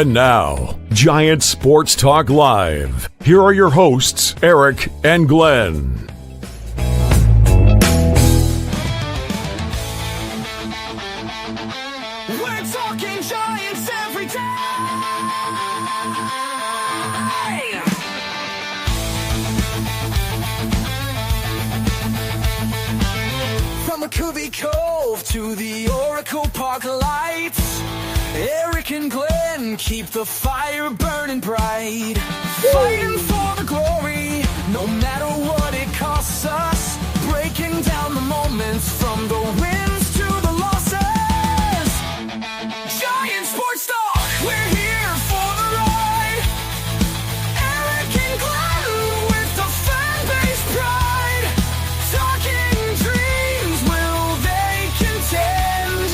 And now, Giant Sports Talk Live. Here are your hosts, Eric and Glenn. We're talking Giants every day. From McCovey Cove to the Oracle Park lights, Eric and Glenn keep the fire burning bright. Fighting for the glory, no matter what it costs us. Breaking down the moments from the wins to the losses. Giant Sports Talk, we're here for the ride. Eric and Glenn with the fan base pride. Talking dreams, will they contend?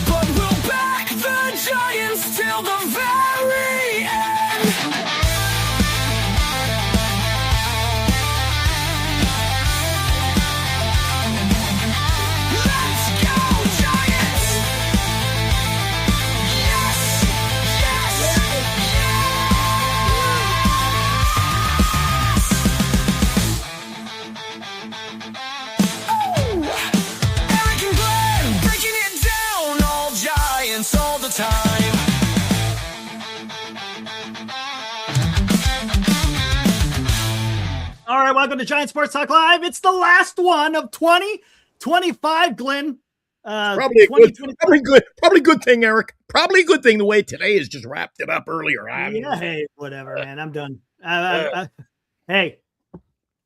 But we'll back the Giants till the very end. Let's go, Giants! Yes! Yes! Eric and Glenn breaking it down, all Giants all the time. All right, welcome to Giant Sports Talk Live. It's the last one of 2025, Glenn. Probably a good thing, Eric. Probably a good thing the way today has just wrapped it up earlier. Yeah, hey, whatever, man. I'm done. Hey,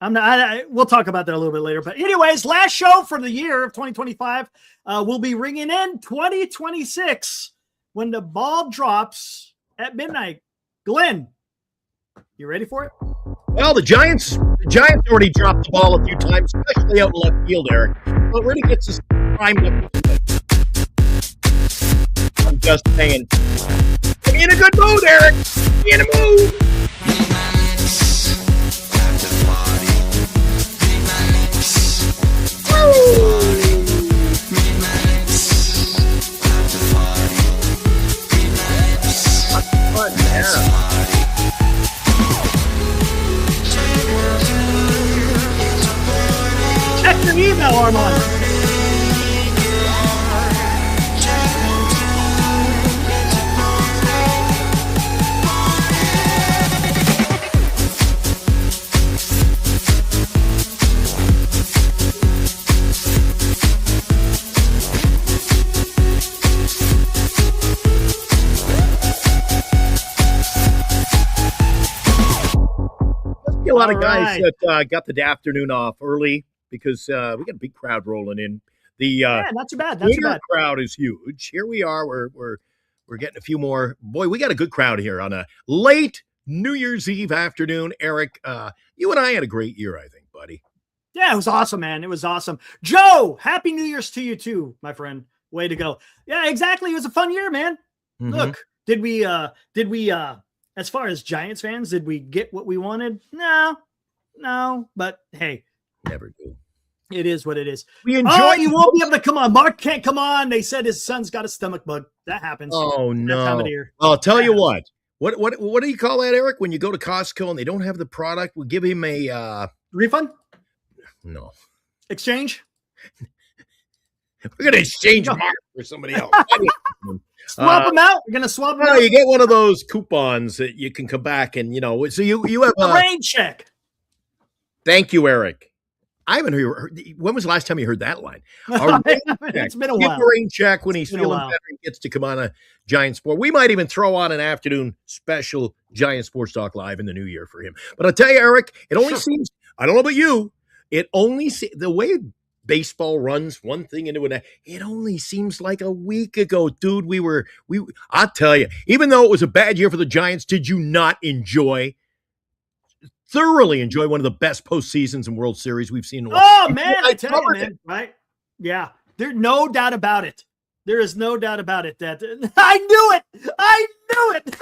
I'm not. We'll talk about that a little bit later. But anyways, last show for the year of 2025. We'll be ringing in 2026 when the ball drops at midnight. Glenn, you ready for it? Well, the Giants already dropped the ball a few times, especially out in left field, Eric. So it really gets us primed up. I'm just saying. Be in a good mood, Eric. Be in a mood. Check your email, Armand. Must be a lot of guys that got the afternoon off early because we got a big crowd rolling in. Yeah, not too bad. Not too bad. Crowd is huge. Here we are. We're getting a few more. Boy, we got a good crowd here on a late New Year's Eve afternoon. Eric, you and I had a great year, I think, buddy. Yeah, it was awesome, man. It was awesome. Joe, happy New Year's to you too, my friend. Way to go. Yeah, exactly. It was a fun year, man. Mhm. Look, did we as far as Giants fans, did we get what we wanted? No, but hey, Never do. it is what it is. We enjoy. Oh, you won't be able to come on. Mark can't come on. They said his son's got a stomach bug. That happens. Oh That time no! of the year. I'll tell you Yeah. what do you call that, Eric? When you go to Costco and they don't have the product, we give him a Refund? no. Exchange? We're gonna exchange Mark for somebody else. Swap them out? You're gonna swap them No, out? you get one of those coupons that you can come back and so you have A rain check. Thank you, Eric. I haven't heard. When was the last time you heard that line? It's been a Give while. a rain check when he's It's been a feeling while. better and gets to come on a Giant Sport. We might even throw on an afternoon special Giant Sports Talk Live in the new year for him. But I'll tell you, Eric, it only seems, I don't know about you, it only the way baseball runs one thing into another, it only seems like a week ago, dude. I'll tell you, even though it was a bad year for the Giants, did you not thoroughly enjoy one of the best postseasons and World Series we've seen in a while? Oh, man, I tell you, covered man, right? Yeah, there's no doubt about it. There is no doubt about it that I knew it.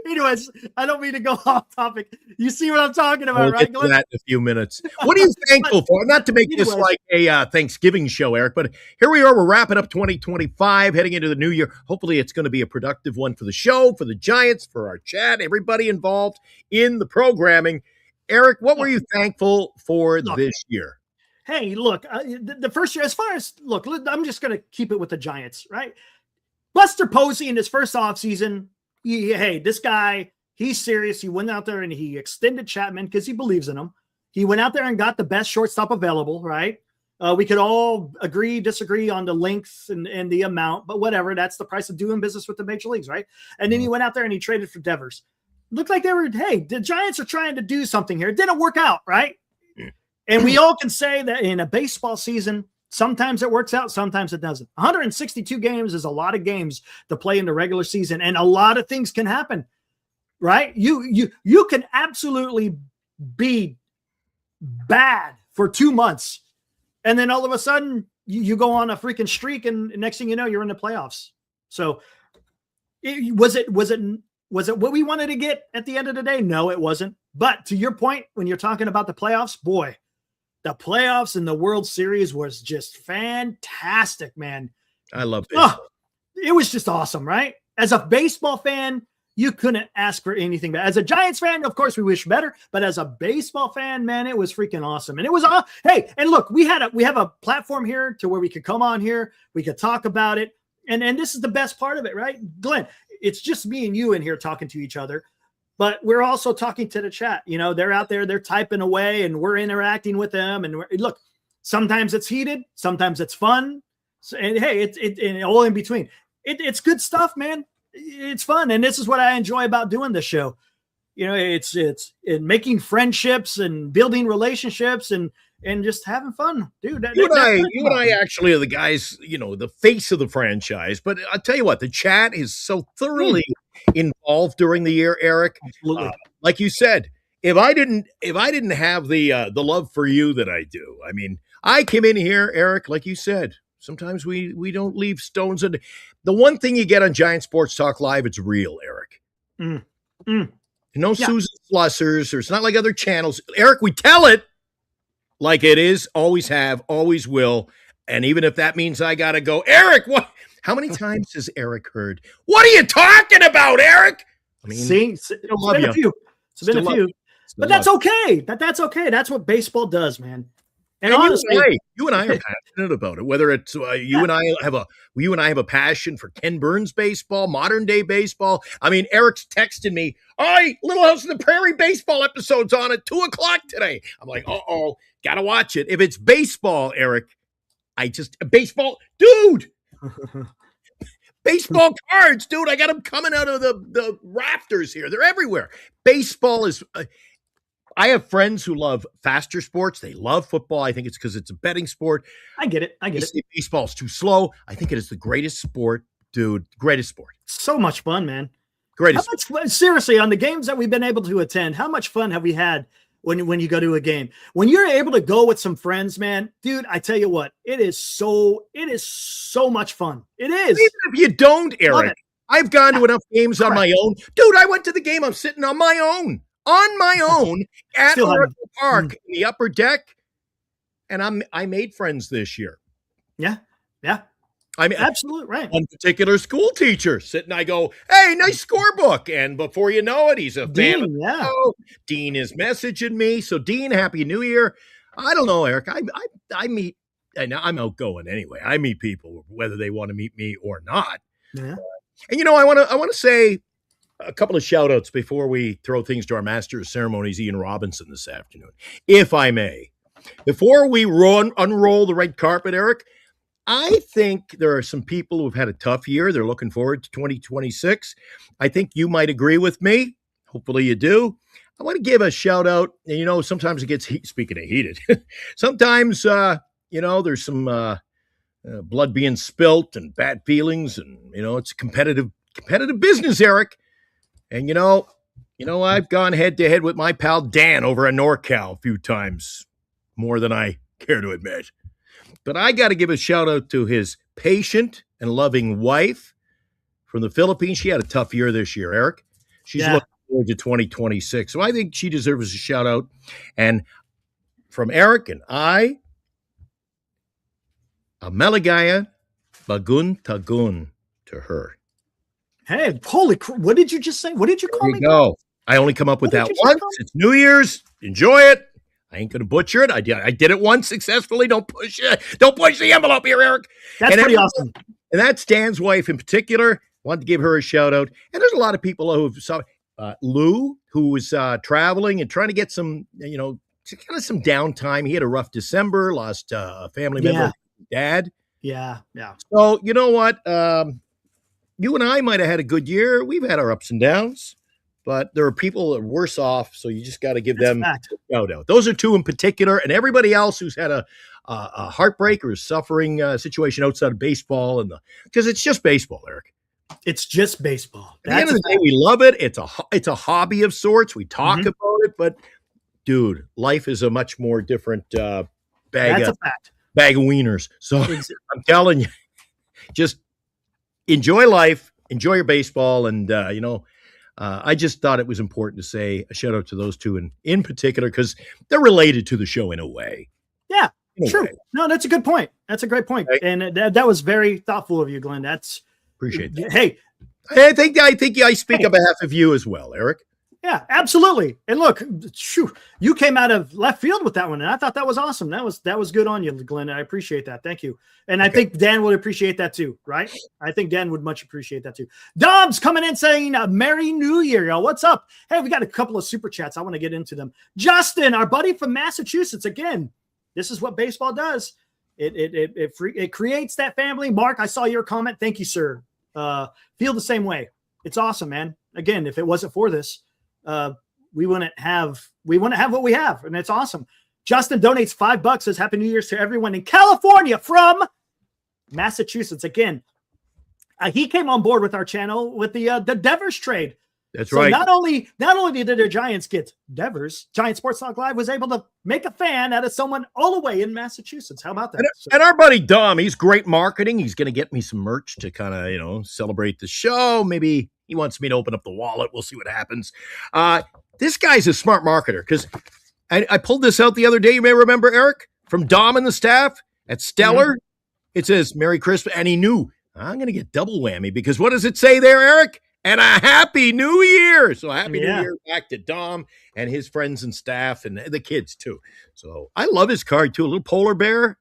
Anyways, I don't mean to go off topic. You see what I'm talking about, We'll right, get to Glenn? that in a few minutes. What are you thankful for? Not to make this anyways. like a Thanksgiving show, Eric, but here we are. We're wrapping up 2025, heading into the new year. Hopefully, it's going to be a productive one for the show, for the Giants, for our chat, everybody involved in the programming. Eric, what were you thankful for this year? Hey, look, the first year, as far as, look, I'm just going to keep it with the Giants, right? Buster Posey in his first offseason, hey, this guy, he's serious. He went out there and he extended Chapman because he believes in him. He went out there and got the best shortstop available, right? We could all agree, disagree on the length and the amount, but whatever. That's the price of doing business with the major leagues, right? And then he went out there and he traded for Devers. Looked like they were, hey, the Giants are trying to do something here. It didn't work out, right? And we all can say that in a baseball season, sometimes it works out, sometimes it doesn't. 162 games is a lot of games to play in the regular season, and a lot of things can happen, right? You can absolutely be bad for 2 months, and then all of a sudden you go on a freaking streak, and next thing you know, you're in the playoffs. So was it what we wanted to get at the end of the day? No, it wasn't. But to your point, when you're talking about the playoffs, boy, the playoffs and the World Series was just fantastic, man. I love it. Oh, it was just awesome, right? As a baseball fan, you couldn't ask for anything better. As a Giants fan, of course, we wish better. But as a baseball fan, man, it was freaking awesome. And it was, hey, and look, we have a platform here to where we could come on here, we could talk about it, and this is the best part of it, right, Glenn? It's just me and you in here talking to each other. But we're also talking to the chat. You know, they're out there, they're typing away, and we're interacting with them. And look, sometimes it's heated, sometimes it's fun. So, and hey, it's all in between. It's good stuff, man. It's fun, and this is what I enjoy about doing this show. You know, it's making friendships and building relationships and just having fun, dude. You and I actually are the guys, you know, the face of the franchise. But I'll tell you what, the chat is so thoroughly involved during the year, Eric. Absolutely. Like you said, if I didn't have the love for you that I do, I mean, I came in here, Eric, like you said. Sometimes we don't leave stones in. The one thing you get on Giant Sports Talk Live, it's real, Eric. No Susan Slussers, or it's not like other channels. Eric, we tell it like it is, always have, always will. And even if that means I got to go, Eric, what? How many times has Eric heard, what are you talking about, Eric? I mean, it's been a few. It's been a few. But that's okay. That's okay. That's what baseball does, man. And honestly, you and I are passionate about it. Whether it's you and I have a passion for Ken Burns baseball, modern day baseball. I mean, Eric's texting me, Little House on the Prairie baseball episode's on at 2:00 today. I'm like, gotta watch it. If it's baseball, Eric, baseball, dude. Baseball cards, dude. I got them coming out of the rafters here. They're everywhere. Baseball is. I have friends who love faster sports. They love football. I think it's because it's a betting sport. I get it. Baseball's too slow. I think it is the greatest sport, dude. Greatest sport. So much fun, man. Greatest. Seriously, on the games that we've been able to attend, how much fun have we had when you go to a game? When you're able to go with some friends, man, dude, I tell you what, it is so much fun. It is. Even if you don't, Eric, I've gone to enough games on my own. Dude, I went to the game. I'm sitting on my own at Oracle Park in the upper deck, and I made friends this year. Yeah. I mean, absolutely right. One particular school teacher sitting, I go, "Hey, nice scorebook," and before you know it, he's a fan of the show. Dean is messaging me. So, Dean, Happy New Year. I don't know, Eric. I meet, and I'm outgoing anyway. I meet people whether they want to meet me or not. Yeah. And you know, I want to say a couple of shout outs before we throw things to our master of ceremonies, Ian Robinson, this afternoon, if I may. Before we unroll the red carpet, Eric, I think there are some people who've had a tough year. They're looking forward to 2026. I think you might agree with me. Hopefully you do. I want to give a shout out. And, you know, sometimes it gets speaking of heated, sometimes, you know, there's some blood being spilt and bad feelings. And, you know, it's a competitive business, Eric. And, you know, I've gone head to head with my pal Dan over at NorCal a few times, more than I care to admit. But I got to give a shout out to his patient and loving wife from the Philippines. She had a tough year this year, Eric. She's looking forward to 2026. So I think she deserves a shout out. And from Eric and I, a Meligaya Bagun Tagun to her. Hey, holy crap. What did you just say? What did you call There me? you go. I only come up with that once. It's New Year's. Enjoy it. I ain't gonna butcher it. I did it once successfully. Don't push it. Don't push the envelope here, Eric. That's pretty awesome. And that's Dan's wife in particular. Wanted to give her a shout out. And there's a lot of people who saw Lou, who was traveling and trying to get some, kind of some downtime. He had a rough December, lost a family member, dad. Yeah. So you know what? You and I might have had a good year. We've had our ups and downs, but there are people that are worse off. So you just got to give them a shout out. Those are two in particular, and everybody else who's had a heartbreak or suffering situation outside of baseball, because it's just baseball, Eric. It's just baseball. At the end of the day, we love it. It's a hobby of sorts. We talk about it, but dude, life is a much more different bag of wieners. So I'm telling you, just enjoy life, enjoy your baseball, and I just thought it was important to say a shout out to those two in particular because they're related to the show in a way. Yeah, true. No, that's a good point. That's a great point, and that was very thoughtful of you, Glenn. Appreciate that. Hey, I think I speak on behalf of you as well, Eric. Yeah, absolutely. And look, you came out of left field with that one, and I thought that was awesome. That was good on you, Glenn. I appreciate that. Thank you. And I think Dan would appreciate that too, right? I think Dan would much appreciate that too. Dom's coming in saying, Merry New Year, y'all. What's up? Hey, we got a couple of super chats. I want to get into them. Justin, our buddy from Massachusetts. Again, this is what baseball does. It creates that family. Mark, I saw your comment. Thank you, sir. Feel the same way. It's awesome, man. Again, if it wasn't for this, we wouldn't have what we have, and it's awesome. Justin donates $5, says Happy New Year's to everyone in California from Massachusetts. Again, he came on board with our channel with the Devers trade. That's right. Not only did the Giants get Devers, Giant Sports Talk Live was able to make a fan out of someone all the way in Massachusetts. How about that? And our buddy Dom, he's great marketing. He's going to get me some merch to kind of, celebrate the show. Maybe he wants me to open up the wallet. We'll see what happens. This guy's a smart marketer because I pulled this out the other day. You may remember, Eric, from Dom and the staff at Stellar. It says Merry Christmas. And he knew I'm going to get double whammy because what does it say there, Eric? And a Happy New Year. So Happy New Year back to Dom and his friends and staff and the kids too. So I love his card too. A little polar bear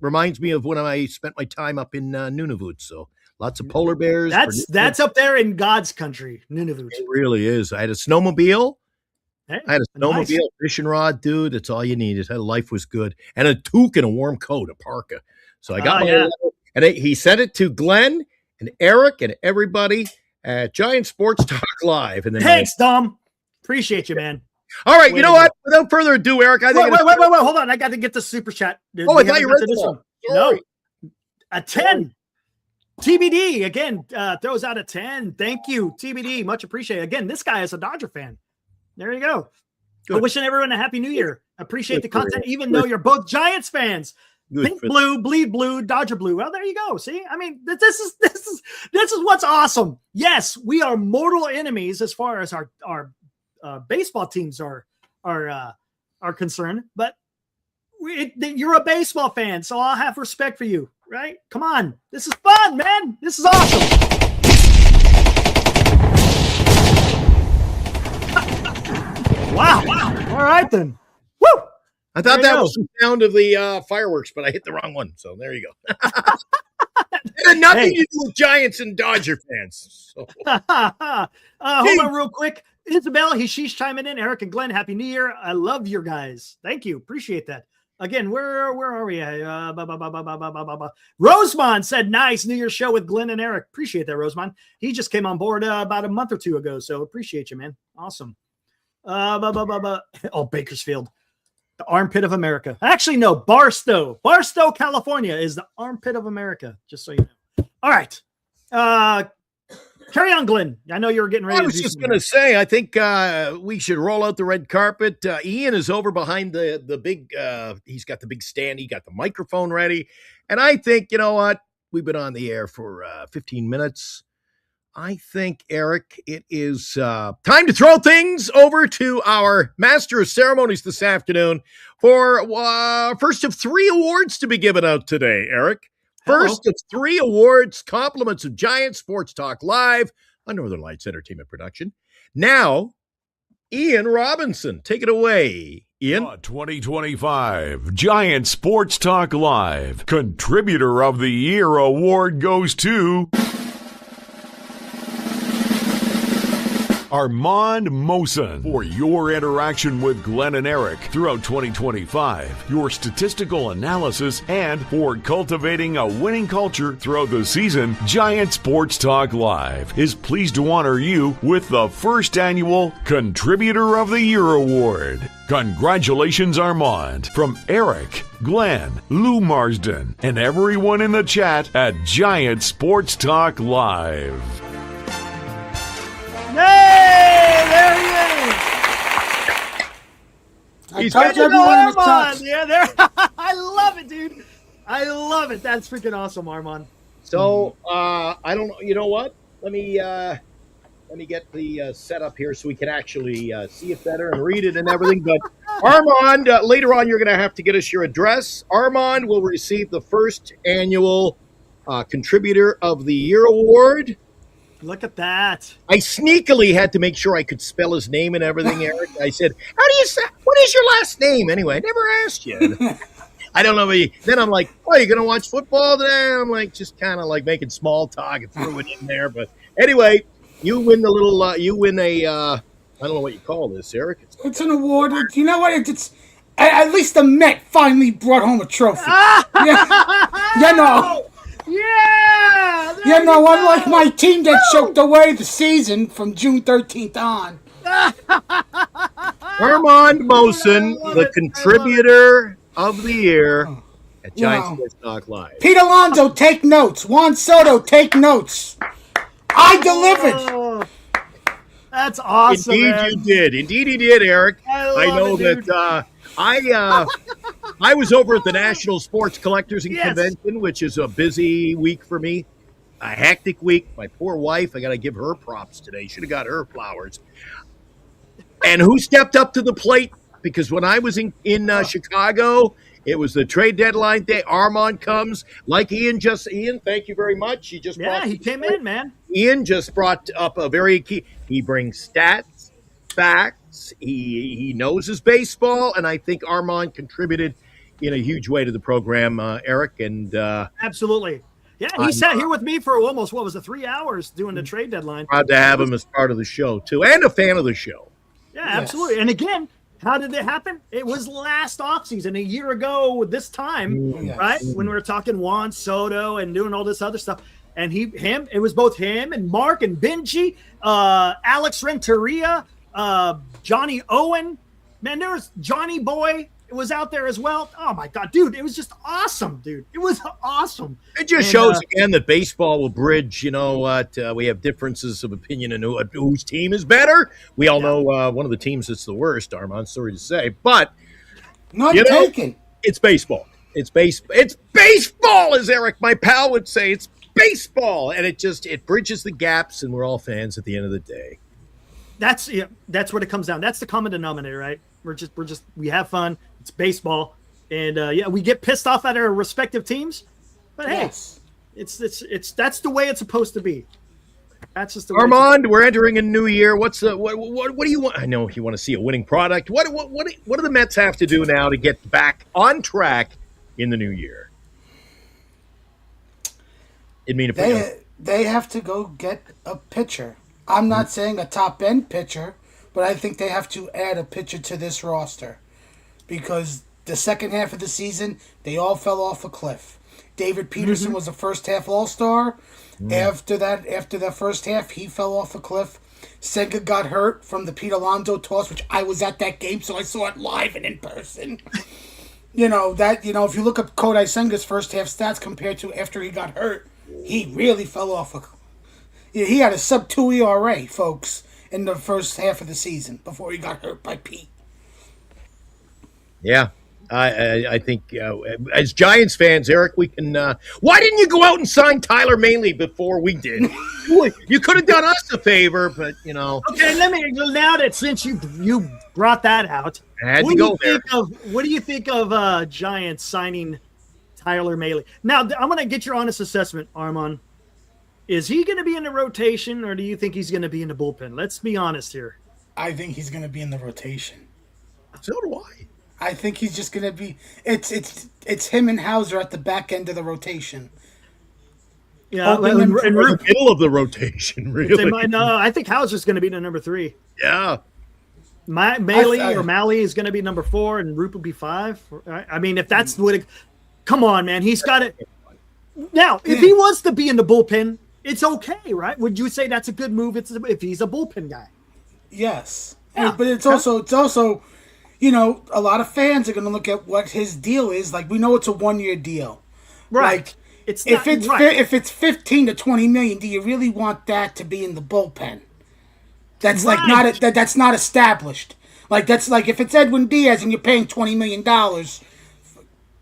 reminds me of when I spent my time up in Nunavut. So lots of polar bears. That's up there in God's country, Nunavut. It really is. I had a snowmobile. Hey, I had a snowmobile, fishing rod, dude. That's all you needed. Life was good. And a toque and a warm coat, a parka. So I got and he sent it to Glenn and Eric and everybody at Giant Sports Talk Live. And then thanks, Dom. Appreciate you, man. All right, you know what? Without further ado, Eric, I think wait, hold on. I got to get the super chat. I thought you read this one. No, a 10. TBD again throws out a 10. Thank you, TBD. Much appreciated. Again, this guy is a Dodger fan. There you go. Good. Wishing everyone a Happy New Year. Appreciate the content, even though you're both Giants fans. Pink blue, bleed blue, Dodger blue. Well, there you go. See, I mean, this is what's awesome. Yes, we are mortal enemies as far as our baseball teams are concerned, but you're a baseball fan, so I'll have respect for you, right? Come on, this is fun, man. This is awesome. Wow. All right then. Woo. I thought that was the sound of the fireworks, but I hit the wrong one. So there you go. It had nothing to do with Giants and Dodger fans. So. Hold on real quick. Isabel, she's chiming in. Eric and Glenn, Happy New Year. I love your guys. Thank you. Appreciate that. Again, where are we? Rosemond said, nice New Year's show with Glenn and Eric. Appreciate that, Rosemond. He just came on board about a month or two ago. So appreciate you, man. Awesome. Bakersfield. The armpit of America. Actually, no, Barstow. Barstow, California is the armpit of America, just so you know. All right. Carry on, Glenn. I know you were getting ready. I was just going to say, I think we should roll out the red carpet. Ian is over behind the big, he's got the big stand. He got the microphone ready. And I think, you know what? We've been on the air for 15 minutes. I think, Eric, it is time to throw things over to our Master of Ceremonies this afternoon for first of 3 awards to be given out today, Eric. First of 3 awards, compliments of Giant Sports Talk Live, a Northern Lights Entertainment production. Now, Ian Robinson, take it away. Ian? 2025 Giant Sports Talk Live Contributor of the Year award goes to Armand Mosen for your interaction with Glenn and Eric throughout 2025, your statistical analysis, and for cultivating a winning culture throughout the season. Giant Sports Talk Live is pleased to honor you with the first annual Contributor of the Year award. Congratulations, Armand, from Eric, Glenn, Lou Marsden, and everyone in the chat at Giant Sports Talk Live. Hey, there he is. I told everyone in the chat. Yeah, there. I love it, dude. I love it. That's freaking awesome, Armand. So, I don't know. You know what? Let me get the setup here so we can actually see it better and read it and everything. But Armand, later on, you're going to have to get us your address. Armand will receive the first annual Contributor of the Year award. Look at that. I sneakily had to make sure I could spell his name and everything, Eric. I said, "How do you say? What is your last name?" Anyway, I never asked you. I don't know. Then I'm like, "Oh, you're gonna watch football today?" I'm like, just kind of like making small talk and threw it in there. But anyway, you win the little. You win a. I don't know what you call this, Eric. It's an award. You know what? It's at least the Met finally brought home a trophy. You know. Yeah! You know, unlike my team that choked away the season from June 13th on. Armand Mosen, the Contributor of the Year at Giant Sports Talk Live. Pete Alonso, take notes. Juan Soto, take notes. I delivered. Oh, that's awesome. Indeed, man. you did. Indeed, he did, Eric. I know that. I was over at the National Sports Collectors and Convention, which is a busy week for me, a hectic week. My poor wife, I got to give her props today. Should have got her flowers. And who stepped up to the plate? Because when I was in Chicago, it was the trade deadline day. Armand comes, like Ian. Thank you very much. He came in, man. Ian just brought up a very key. He brings stats, facts. He knows his baseball, and I think Armand contributed in a huge way to the program, Eric. And absolutely, yeah. He sat here with me for almost 3 hours doing the trade deadline. Proud to have him as part of the show too, and a fan of the show. Yeah, absolutely. And again, how did it happen? It was last offseason, a year ago this time, right? When we were talking Juan Soto and doing all this other stuff. And it was both him and Mark and Benji, Alex Renteria, Johnny Owen, man, there was Johnny Boy was out there as well. Oh my God, dude, it was just awesome, dude. It was awesome. It just shows again that baseball will bridge. You know what? We have differences of opinion and whose team is better. We all know one of the teams that's the worst. Armand, sorry to say, but it's baseball. It's baseball, as Eric, my pal, would say. It's baseball, and it bridges the gaps, and we're all fans at the end of the day. That's what it comes down. That's the common denominator, right? We have fun. It's baseball, and we get pissed off at our respective teams, but hey, it's that's the way it's supposed to be. That's just the way. Armand, we're entering a new year. What do you want? I know you want to see a winning product. What do the Mets have to do now to get back on track in the new year? They have to go get a pitcher. I'm not saying a top-end pitcher, but I think they have to add a pitcher to this roster because the second half of the season, they all fell off a cliff. David Peterson was a first-half All-Star. After the first half, he fell off a cliff. Senga got hurt from the Pete Alonso toss, which I was at that game, so I saw it live and in person. If you look up Kodai Senga's first-half stats compared to after he got hurt, he really fell off a cliff. He had a sub-2 ERA, folks, in the first half of the season before he got hurt by Pete. Yeah. I think as Giants fans, Eric, we can. Why didn't you go out and sign Tyler Mainley before we did? You could have done us a favor, but you know. Okay, now that since you brought that out, I had to go there. What do you think of Giants signing Tyler Mainley? Now I'm going to get your honest assessment, Armand. Is he going to be in the rotation, or do you think he's going to be in the bullpen? Let's be honest here. I think he's going to be in the rotation. So do I. I think he's just going to be. It's him and Hauser at the back end of the rotation. Yeah, in the middle of the rotation, really. No, I think Hauser's going to be the number 3. Yeah. Malley is going to be number 4, and Roop will be 5. I mean, if that's what come on, man. He's got it. Now, if he wants to be in the bullpen, it's okay, right? Would you say that's a good move if he's a bullpen guy? Yes. Yeah. But it's also, you know, a lot of fans are going to look at what his deal is. Like, we know it's a 1-year deal. Right. Like, if it's 15 to 20 million, do you really want that to be in the bullpen? That's that's not established. Like, that's like if it's Edwin Diaz and you're paying $20 million,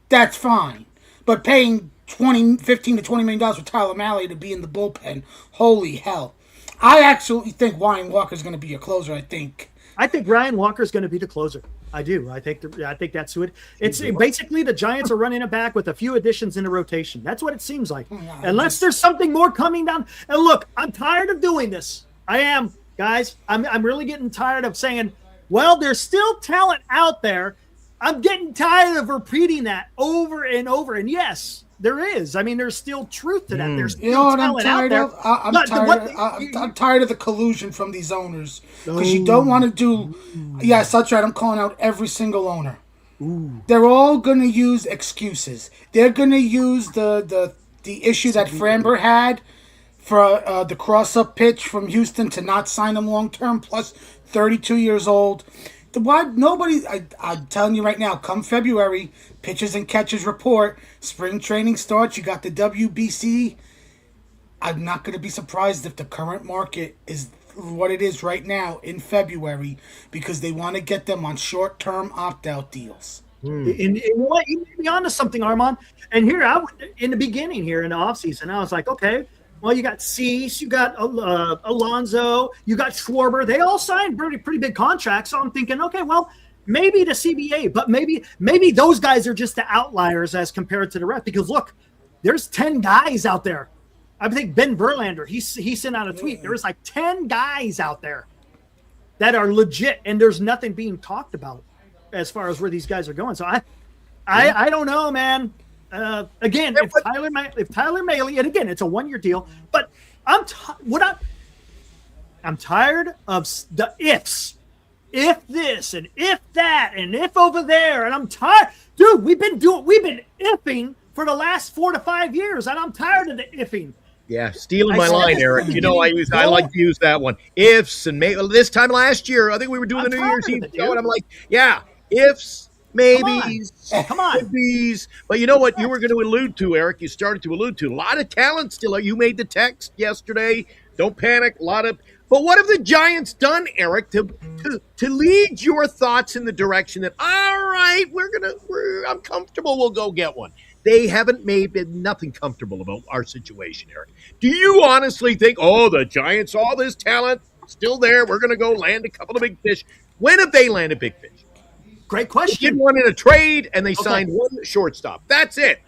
that's fine. But paying 15 to $20 million for Tyler Mahle to be in the bullpen, holy hell! I actually think Ryan Walker's going to be your closer. I think Ryan Walker's going to be the closer. I do. I think that's who it's basically the Giants are running it back with a few additions in the rotation. That's what it seems like. Unless there's something more coming down. And look, I'm tired of doing this. I am, guys. I'm really getting tired of saying, well, there's still talent out there. I'm getting tired of repeating that over and over. And yes, there is. I mean, there's still truth to that. There's still talent out there. I'm tired of the collusion from these owners because you don't want to do. Yes, that's right. I'm calling out every single owner. They're all going to use excuses. They're going to use the issue that Framber had for the cross-up pitch from Houston to not sign him long-term, plus 32 years old. I'm telling you right now, come February, pitchers and catchers report, spring training starts, you got the WBC. I'm not going to be surprised if the current market is what it is right now in February because they want to get them on short-term opt-out deals. And what you may be onto something, Armand. And here, in the beginning here in the offseason, I was like, okay, well, you got Cease, you got Alonso, you got Schwarber. They all signed pretty big contracts. So I'm thinking, okay, well, maybe the CBA, but maybe those guys are just the outliers as compared to the rest. Because look, there's 10 guys out there. I think Ben Verlander, he sent out a tweet. There's like 10 guys out there that are legit, and there's nothing being talked about as far as where these guys are going. So I don't know, man. Again, if Tyler Mahle, and again, it's a 1-year deal, but I'm tired of the ifs. If this and if that and if over there, and I'm tired, dude. We've been ifing for the last 4 to 5 years, and I'm tired of the ifing. Yeah, stealing my line, Eric. You know, I like to use that one. Ifs and maybe this time last year, I think we were doing the New Year's Eve show, and I'm like, yeah, ifs. Maybes, come on. Maybes. But you know what you were going to allude to, Eric? You started to allude to a lot of talent still. You made the text yesterday. Don't panic. But what have the Giants done, Eric, to lead your thoughts in the direction that all right, I'm comfortable. We'll go get one. They haven't made nothing comfortable about our situation, Eric. Do you honestly think, the Giants, all this talent still there? We're going to go land a couple of big fish. When have they landed big fish? Great question. They did one in a trade, and they signed one shortstop. That's it.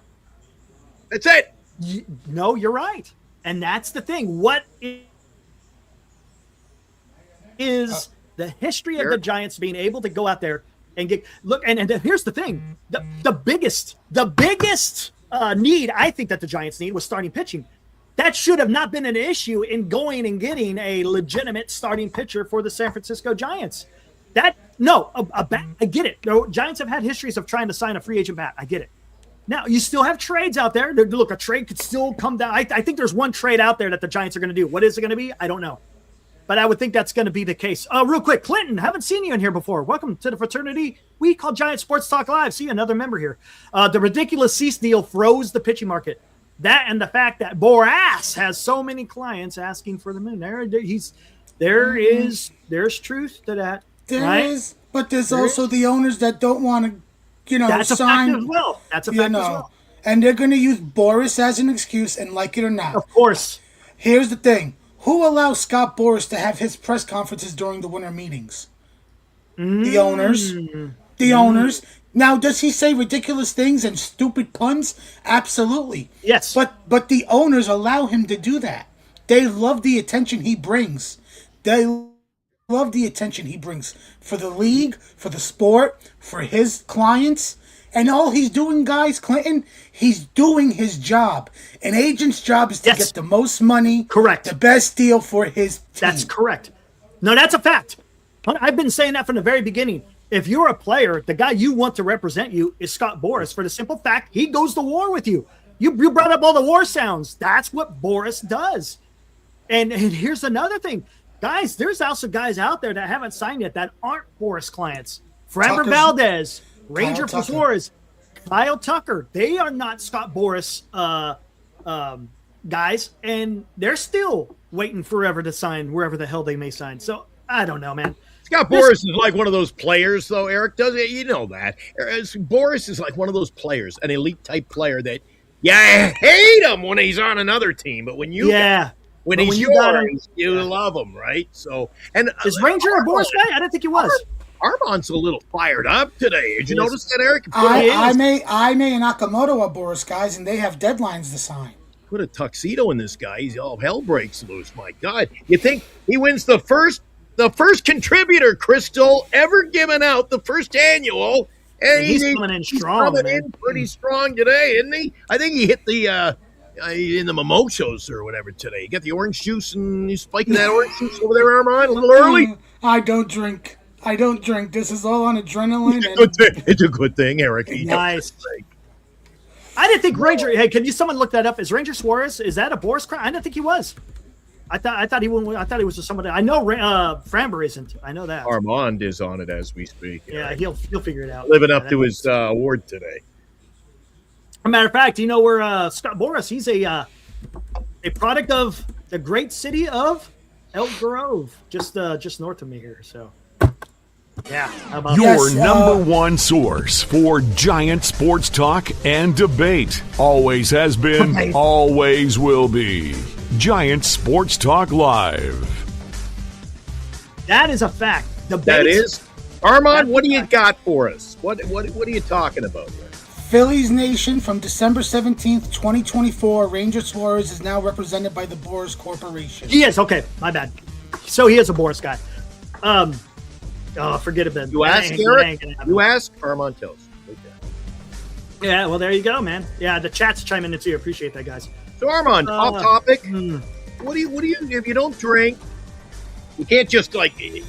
No, you're right. And that's the thing. What is the history of the Giants being able to go out there and get – look, and here's the thing. The biggest need I think that the Giants need was starting pitching. That should have not been an issue in going and getting a legitimate starting pitcher for the San Francisco Giants. I get it. No, Giants have had histories of trying to sign a free agent bat. I get it. Now, you still have trades out there. Look, a trade could still come down. I think there's one trade out there that the Giants are going to do. What is it going to be? I don't know. But I would think that's going to be the case. Real quick, Clinton, haven't seen you in here before. Welcome to the fraternity we call Giant Sports Talk Live. See, another member here. The ridiculous Cease deal froze the pitching market. That and the fact that Boras has so many clients asking for the moon. There's truth to that. There is, but there's also the owners that don't want to That's a fact sign. as well. That's a fact as well. And they're going to use Boris as an excuse, and like it or not. Of course. Here's the thing. Who allows Scott Boris to have his press conferences during the winter meetings? The owners. The owners. Now, does he say ridiculous things and stupid puns? Absolutely. Yes. But the owners allow him to do that. They love the attention he brings. They love the attention he brings for the league, for the sport, for his clients. And all he's doing, guys, Clinton, he's doing his job. An agent's job is to get the most money. Correct. The best deal for his team. That's correct. No, that's a fact. I've been saying that from the very beginning. If you're a player, the guy you want to represent you is Scott Boras for the simple fact he goes to war with you. You brought up all the war sounds. That's what Boras does. And here's another thing. Guys, there's also guys out there that haven't signed yet that aren't Boras clients. Framber Valdez, Ranger Flores, Kyle Tucker. They are not Scott Boras guys, and they're still waiting forever to sign wherever the hell they may sign. So I don't know, man. Scott Boras is like one of those players, though, Eric, doesn't it? You know that. Boras is like one of those players, an elite-type player that, I hate him when he's on another team, but when you when he's yours, you love him, right? So, and is Ranger a Boras guy? I didn't think he was. Armand's a little fired up today. Did you notice that, Eric? I may and Nakamoto are Boras guys, and they have deadlines to sign. Put a tuxedo in this guy. All hell breaks loose. My God. You think he wins the first contributor crystal ever given out, the first annual, and he's coming in strong. Coming in pretty strong today, isn't he? I think he hit the in the mimosas or whatever today. You got the orange juice, and he's spiking that orange juice over there, Armand, a little early. I don't drink. This is all on adrenaline. It's a good thing, Eric. Nice. I didn't think Ranger. Hey, can someone look that up? Is Ranger Suarez? Is that a Boras crime? I didn't think he was. I thought he wouldn't. I thought he was just somebody. I know Framber isn't. I know that. Armand is on it as we speak. Yeah, he'll figure it out. Living up to his award today. As a matter of fact, where Scott Boras? He's a product of the great city of Elk Grove, just north of me here. So, yeah. How about your number one source for Giant sports talk and debate. Always has been, always will be. Giant Sports Talk Live. That is a fact. That is. Armand, what do you got for us? What are you talking about here? Phillies Nation from December 17th, 2024. Ranger Suarez is now represented by the Boras Corporation. He is. Okay, my bad. So he is a Boras guy. Forget about it. You ask Eric? You ask? Armand tells. Okay. Yeah, well, there you go, man. Yeah, the chat's chiming in too. Appreciate that, guys. So Armand, off topic. What do you if you don't drink? You can't just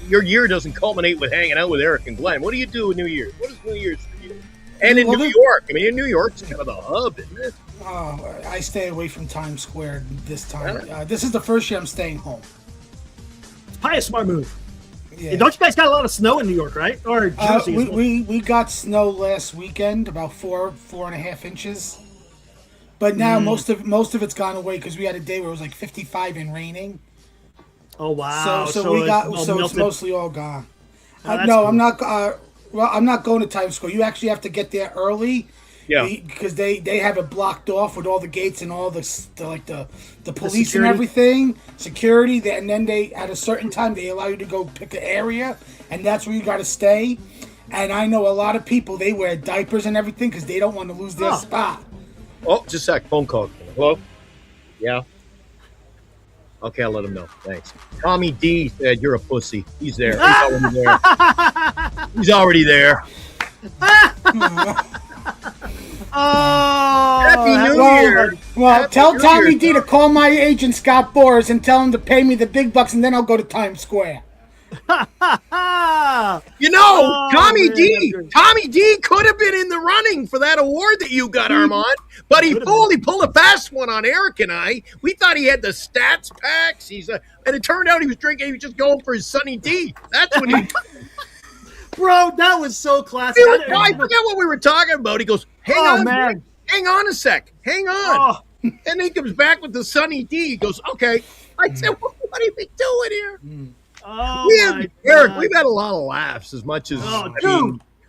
your year doesn't culminate with hanging out with Eric and Glenn. What do you do with New Year's? What is New Year's for you? And in New York, I mean, in New York, it's kind of the hub, isn't it? I stay away from Times Square this time. This is the first year I'm staying home. It's probably a smart move. Yeah. Don't you guys got a lot of snow in New York, right? Or Jersey? We got snow last weekend, about 4.5 inches. But now most of it's gone away because we had a day where it was like 55 and raining. Oh wow! So it's mostly all gone. No, cool. I'm not. I'm not going to Times Square. You actually have to get there early. Yeah. Because they have it blocked off with all the gates and all the police and everything, security. And then they at a certain time they allow you to go pick an area, and that's where you got to stay. And I know a lot of people, they wear diapers and everything because they don't want to lose their spot. Oh, just a sec. Phone call. Hello? Yeah? Okay, I'll let him know. Thanks. Tommy D said you're a pussy. He's there. He's already there. Happy New Year. Well, tell Tommy D to call my agent Scott Boras and tell him to pay me the big bucks, and then I'll go to Times Square. Tommy D could have been in the running for that award that you got, Armand, but he pulled a fast one on Eric and I. We thought he had the stats packs. And it turned out he was just going for his Sunny D. That's when he. Bro, that was so classic. I forget what we were talking about. He goes, hang on a sec. Hang on. And then he comes back with the Sunny D. He goes, okay. I said, what are we doing here? Eric, we've had a lot of laughs as much as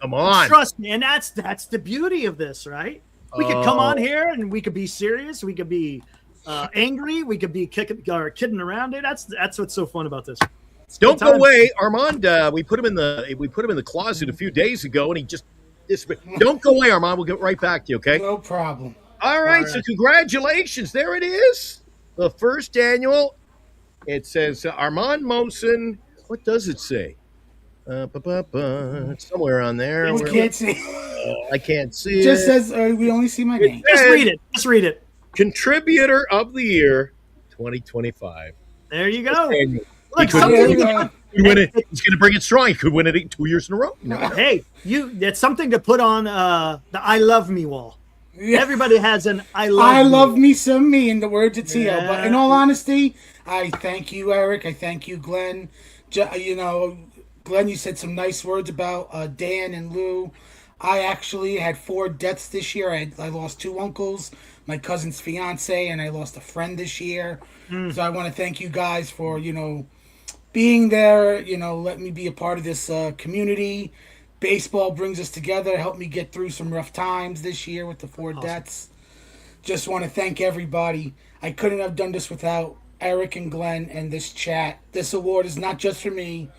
Come on. Trust me, and that's the beauty of this, right? We could come on here and we could be serious. We could be angry. We could be kidding around. Dude, that's what's so fun about this. Don't go away, Armand. We put him in the closet a few days ago, and he just disappeared. Don't go away, Armand. We'll get right back to you. Okay? No problem. All right. So congratulations. There it is. The first annual. It says Armand Mosen. What does it say? It's somewhere on there. We can't see. I can't see. It just says we only see my name. Just read it. Contributor of the Year 2025. There you go. Look, he's going to bring it strong. He could win it 2 years in a row. Hey, it's something to put on the I love me wall. Yeah. Everybody has an I love me some me in the words of Tio. But in all honesty, I thank you, Eric. I thank you, Glenn. Glenn, you said some nice words about Dan and Lou. I actually had 4 deaths this year. I lost 2 uncles, my cousin's fiance, and I lost a friend this year. So I want to thank you guys for, being there, let me be a part of this community. Baseball brings us together, helped me get through some rough times this year with the 4 deaths. Just want to thank everybody. I couldn't have done this without Eric and Glenn and this chat. This award is not just for me,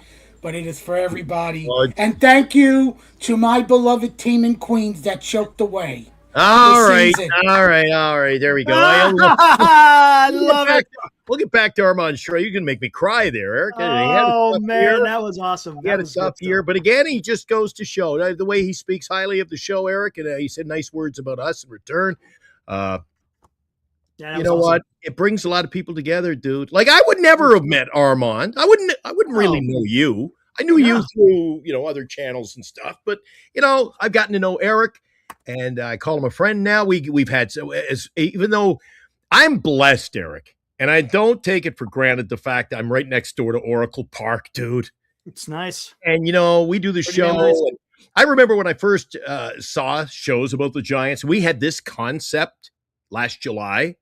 but it is for everybody. And thank you to my beloved team in Queens that choked away. All right. There we go. I love it. We'll get back to Armand Schroeder. You can make me cry there, Eric. Oh, man, that was awesome. He had a tough year. But again, he just goes to show the way he speaks highly of the show, Eric, and he said nice words about us in return. You know what? It brings a lot of people together, dude. Like, I would never have met Armand. I wouldn't really know you. I knew you through, other channels and stuff. But, I've gotten to know Eric, and I call him a friend now. We've had, even though I'm blessed, Eric, and I don't take it for granted the fact that I'm right next door to Oracle Park, dude. It's nice. And, we do the show. Nice. I remember when I first saw shows about the Giants, we had this concept last July.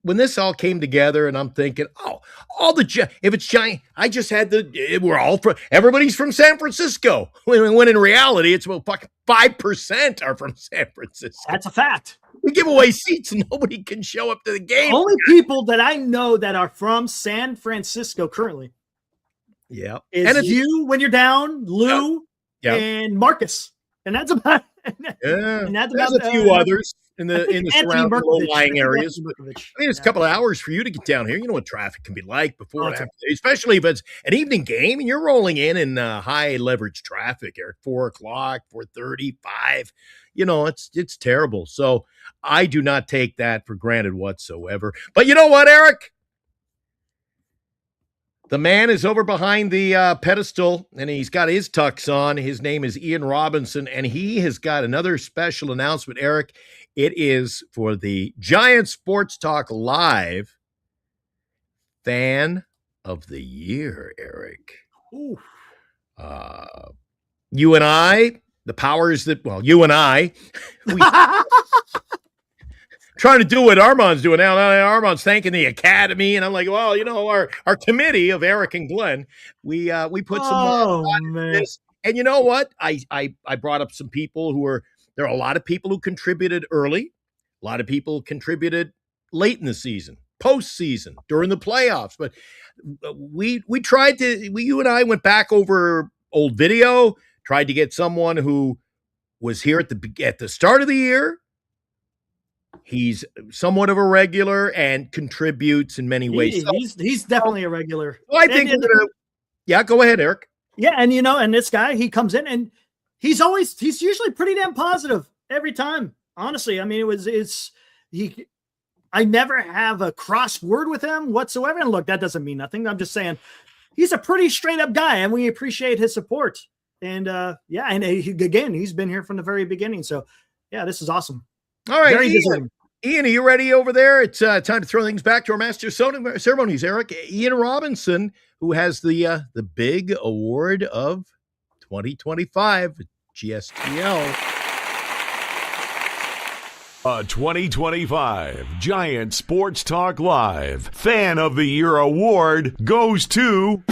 When this all came together, and I'm thinking, if it's Giant, I just had everybody's from San Francisco. When in reality, it's about 5% are from San Francisco. That's a fact. We give away seats and nobody can show up to the game. Only people that I know that are from San Francisco currently. Yeah. Is you when you're down, Lou, and Marcus. And that's about and that's there's a few others in the surrounding low-lying areas. It's a couple of hours for you to get down here. You know what traffic can be like before and after, especially if it's an evening game and you're rolling in high leverage traffic at 4 o'clock, 4:30, 5. It's terrible. So I do not take that for granted whatsoever. But you know what, Eric? The man is over behind the pedestal, and he's got his tux on. His name is Ian Robinson, and he has got another special announcement, Eric. It is for the Giant Sports Talk Live Fan of the Year, Eric. Ooh. You and I, the powers that, you and I, trying to do what Armand's doing now. Armand's thanking the Academy, and I'm like, our committee of Eric and Glenn, we put some man. This. And you know what? I brought up some people there are a lot of people who contributed early. A lot of people contributed late in the season, postseason, during the playoffs. But we tried to, you and I went back over old video, tried to get someone who was here at the start of the year. He's somewhat of a regular and contrutes in many ways. He's definitely a regular. Well, I think go ahead, Eric. Yeah, and this guy, he comes in and he's usually pretty damn positive every time. Honestly, I mean, I never have a cross word with him whatsoever. And look, that doesn't mean nothing. I'm just saying he's a pretty straight up guy, and we appreciate his support. And again, he's been here from the very beginning. So yeah, this is awesome. All right, Ian, are you ready over there? It's time to throw things back to our master ceremonies, Eric. Ian Robinson, who has the big award of 2025 GSTL. A 2025 Giant Sports Talk Live Fan of the Year Award goes to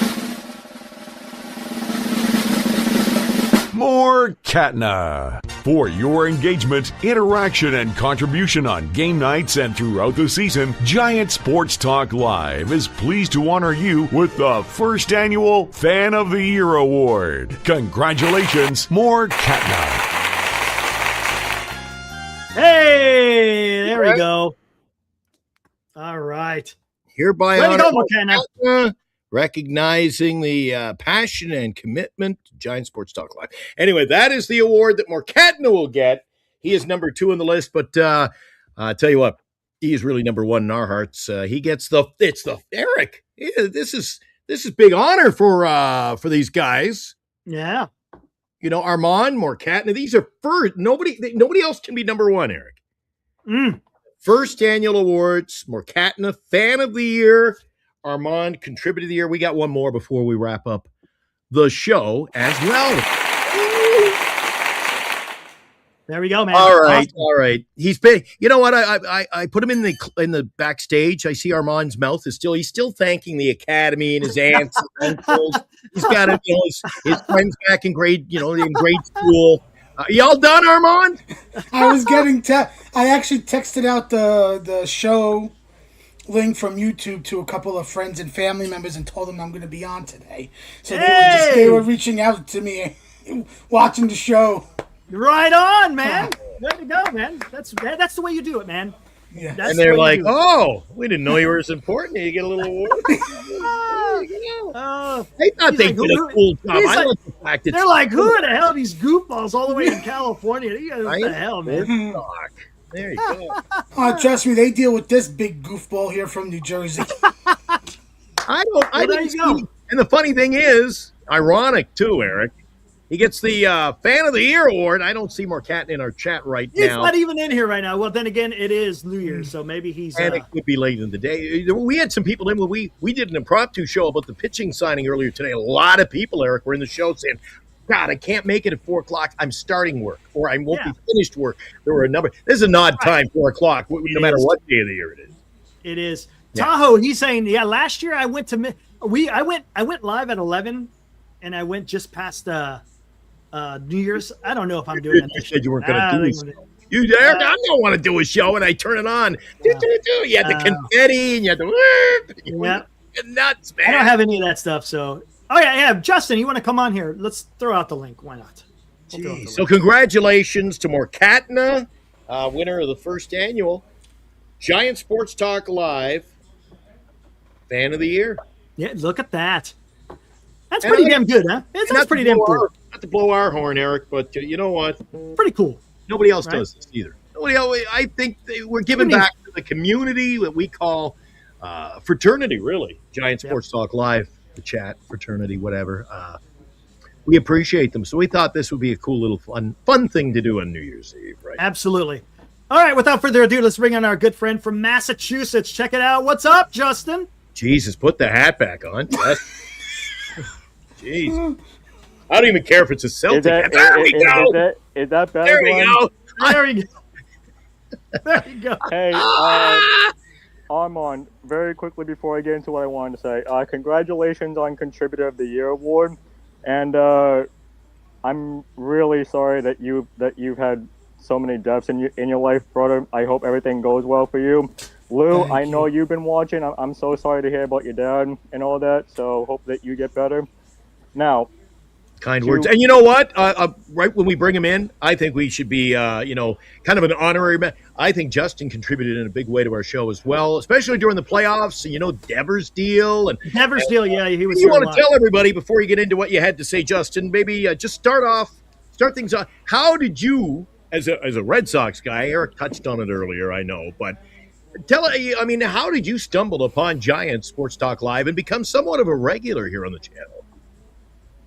more Katna. For your engagement, interaction, and contribution on game nights and throughout the season, Giant Sports Talk Live is pleased to honor you with the first annual Fan of the Year Award. Congratulations, more Katna. Hey, there we go. All right. Hereby Way to go, honor McKenna. recognizing the passion and commitment to Giant Sports Talk Live. Anyway, that is the award that Morcatna will get. He is number 2 on the list, but tell you what, he is really number 1 in our hearts. He gets Eric. Yeah, this is big honor for these guys. Yeah. You know, Armand, Morcatna, these are first. Nobody else can be number 1, Eric. First annual awards, Morcatna, Fan of the Year, Armand, Contributor of the Year. We got one more before we wrap up the show as well. There we go, man. All right. He's been. You know what? I put him in the backstage. I see Armand's mouth is he's still thanking the academy and his aunts and uncles. He's got his friends back in grade school. Y'all done, Armand? I was getting I actually texted out the show link from YouTube to a couple of friends and family members and told them I'm going to be on today. So they were reaching out to me, watching the show. Right on, man. Way to go, man. That's the way you do it, man. Yeah. And they're like, "Oh, we didn't know you were as important. You get a little award." They thought they did a cool job. I like the fact they're like, "Who the hell are these goofballs all the way in California? What the hell, man?" There you go. Oh, trust me, they deal with this big goofball here from New Jersey. I didn't see. And the funny thing is, ironic too, Eric. He gets the Fan of the Year award. I don't see Morcatna in our chat right now. He's not even in here right now. Well, then again, it is New Year's, so maybe he's... And it could be late in the day. We had some people in when we did an impromptu show about the pitching signing earlier today. A lot of people, Eric, were in the show saying, God, I can't make it at 4 o'clock. I'm starting work, or I won't be finished work. There were a number. This is an odd time, 4 o'clock, no matter what day of the year it is. It is. Yeah. Tahoe, he's saying, last year I went to... I went live at 11, and I went just past... New Year's. I don't know if I'm doing it. You said you weren't going to do this. Eric, I don't want to do a show, and I turn it on. You had the confetti, and you had the nuts, man. I don't have any of that stuff. So, Justin, you want to come on here? Let's throw out the link. Why not? So, congratulations to Morcatna, winner of the first annual Giant Sports Talk Live Fan of the Year. Yeah, look at that. That's pretty damn good, huh? That's pretty damn cool. Not to blow our horn, Eric, but you know what? Pretty cool. Nobody else does this either. Nobody else. I think we're giving back to the community that we call fraternity, really. Giant Sports Talk Live, the chat, fraternity, whatever. We appreciate them. So we thought this would be a cool little fun thing to do on New Year's Eve, right? Absolutely. All right, without further ado, let's bring on our good friend from Massachusetts. Check it out. What's up, Justin? Jesus, put the hat back on. Jeez. I don't even care if it's a Celtic. There we go. Is that better? There we go. There we go. There you go. Hey, Armand, very quickly before I get into what I wanted to say, congratulations on Contributor of the Year award, and I'm really sorry that you've had so many deaths in your life, brother. I hope everything goes well for you. Lou, I know you've been watching. I'm so sorry to hear about your dad and all that. So hope that you get better. Now. Kind words. And you know what? Right when we bring him in, I think we should be, kind of an honorary. I think Justin contributed in a big way to our show as well, especially during the playoffs. Devers deal. He was. You want to tell everybody before you get into what you had to say, Justin? Maybe just start things off. How did you, as a Red Sox guy, Eric touched on it earlier, I know, but how did you stumble upon Giant Sports Talk Live and become somewhat of a regular here on the channel?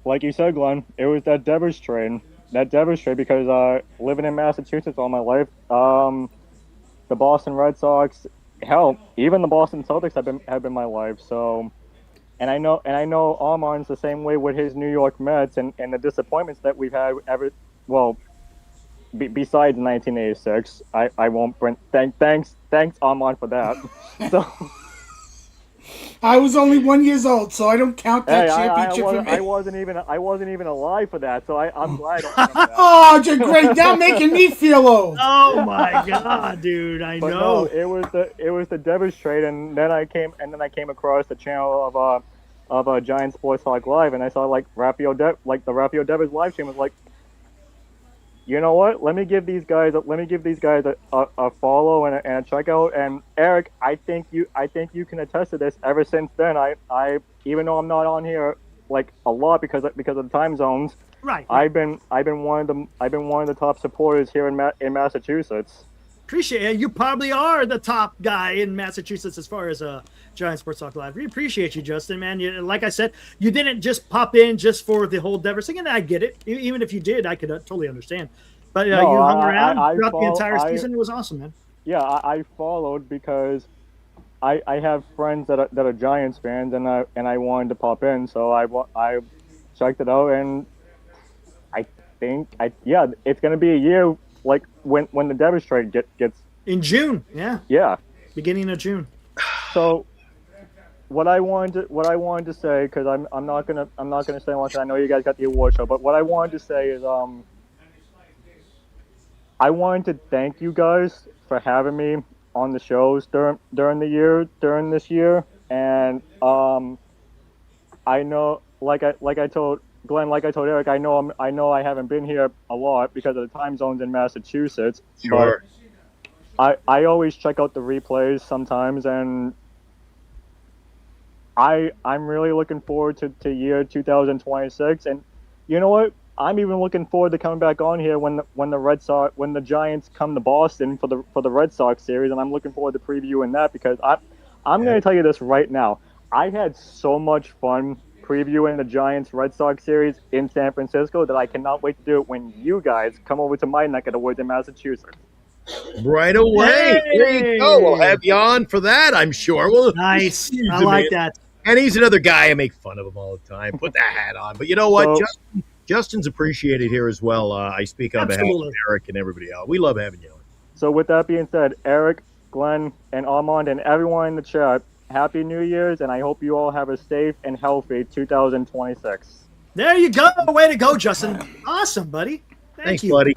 Like you said, Glenn, it was that Devers trade. Because living in Massachusetts all my life, the Boston Red Sox, hell, even the Boston Celtics have been my life. So, and I know Armand's the same way with his New York Mets and the disappointments that we've had besides 1986. I won't bring thanks Armand for that. So. I was only 1 year old, so I don't count that championship for me. I wasn't even alive for that, so I'm glad I don't remember that. Oh, you're great. Now making me feel old. Oh my god, dude! I But know. no, it was the Devers trade, and then I came across the channel of Giant Sports Talk Live, and I saw like the Raphael Devers live stream. Was like, you know what? Let me give these guys a follow and a check out. And Eric, I think you can attest to this. Ever since then, I even though I'm not on here like a lot because of the time zones, Right. I've been one of the top supporters here in Massachusetts. Appreciate it. You probably are the top guy in Massachusetts as far as Giant Sports Talk Live. We appreciate you, Justin, man. Like I said, you didn't just pop in just for the whole Devers thing, and I get it. Even if you did, I could totally understand. But No, you hung around I throughout the entire season. It was awesome, man. Yeah, I followed because I have friends that are Giants fans, and I wanted to pop in, so I checked it out, and I think it's gonna be a year like when the Devers trade gets in June. Yeah, beginning of June. So what I wanted to say, because I'm not gonna say much. I know you guys got the award show, but what I wanted to say is I wanted to thank you guys for having me on the shows during this year, and I know like I told Glenn, like I told Eric, I know I haven't been here a lot because of the time zones in Massachusetts. Sure. But I always check out the replays sometimes, and I'm really looking forward to year 2026. And you know what? I'm even looking forward to coming back on here when the Giants come to Boston for the Red Sox series, and I'm looking forward to previewing that because I'm going to tell you this right now. I had so much fun previewing the Giants Red Sox series in San Francisco that I cannot wait to do it when you guys come over to my neck of the woods in Massachusetts. Right away. Hey! There you go. We'll have you on for that, I'm sure. Nice. I like that. And he's another guy I make fun of him all the time. Put that hat on. But you know what? Justin's appreciated here as well. I speak on behalf of Eric and everybody else. We love having you on. So with that being said, Eric, Glenn, and Armand, and everyone in the chat, Happy New Year's, and I hope you all have a safe and healthy 2026. There you go. Way to go, Justin. Awesome, buddy. Thanks, you. buddy.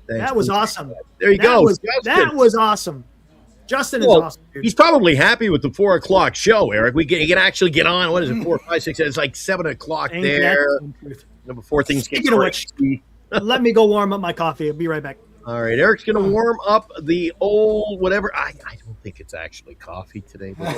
Thanks, that was awesome. There you go. That was awesome. Justin is awesome, dude. He's probably happy with the 4 o'clock show, Eric. He can actually get on. What is it, 4, 5, 6? It's like 7 o'clock there. Before things get crazy. Let me go warm up my coffee. I'll be right back. All right, Eric's going to warm up the old whatever. I don't think it's actually coffee today, but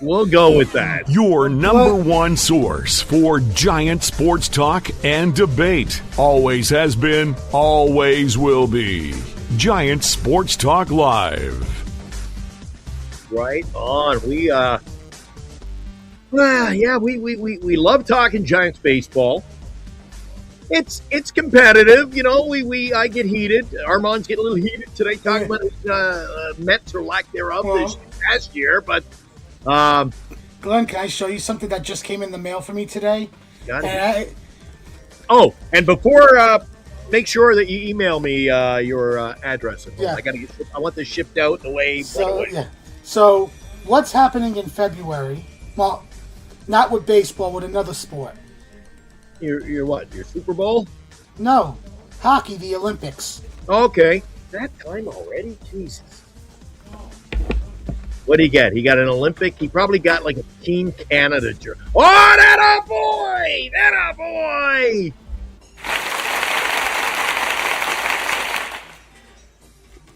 we'll go with that. Your number one source for Giant sports talk and debate. Always has been, always will be. Giant Sports Talk Live. Right on. We love talking Giants baseball. It's competitive, you know. I get heated. Armand's getting a little heated today, talking about his Mets or lack thereof this past year. But Glenn, can I show you something that just came in the mail for me today? Got it. And before, make sure that you email me your address. Yeah. I want this shipped out the way. So what's happening in February? Well, not with baseball, with another sport. Your what? Your Super Bowl? No, hockey, the Olympics. Okay. That time already? Jesus. What did he get? He got an Olympic. He probably got like a Team Canada jersey. Oh, that a boy! That a boy!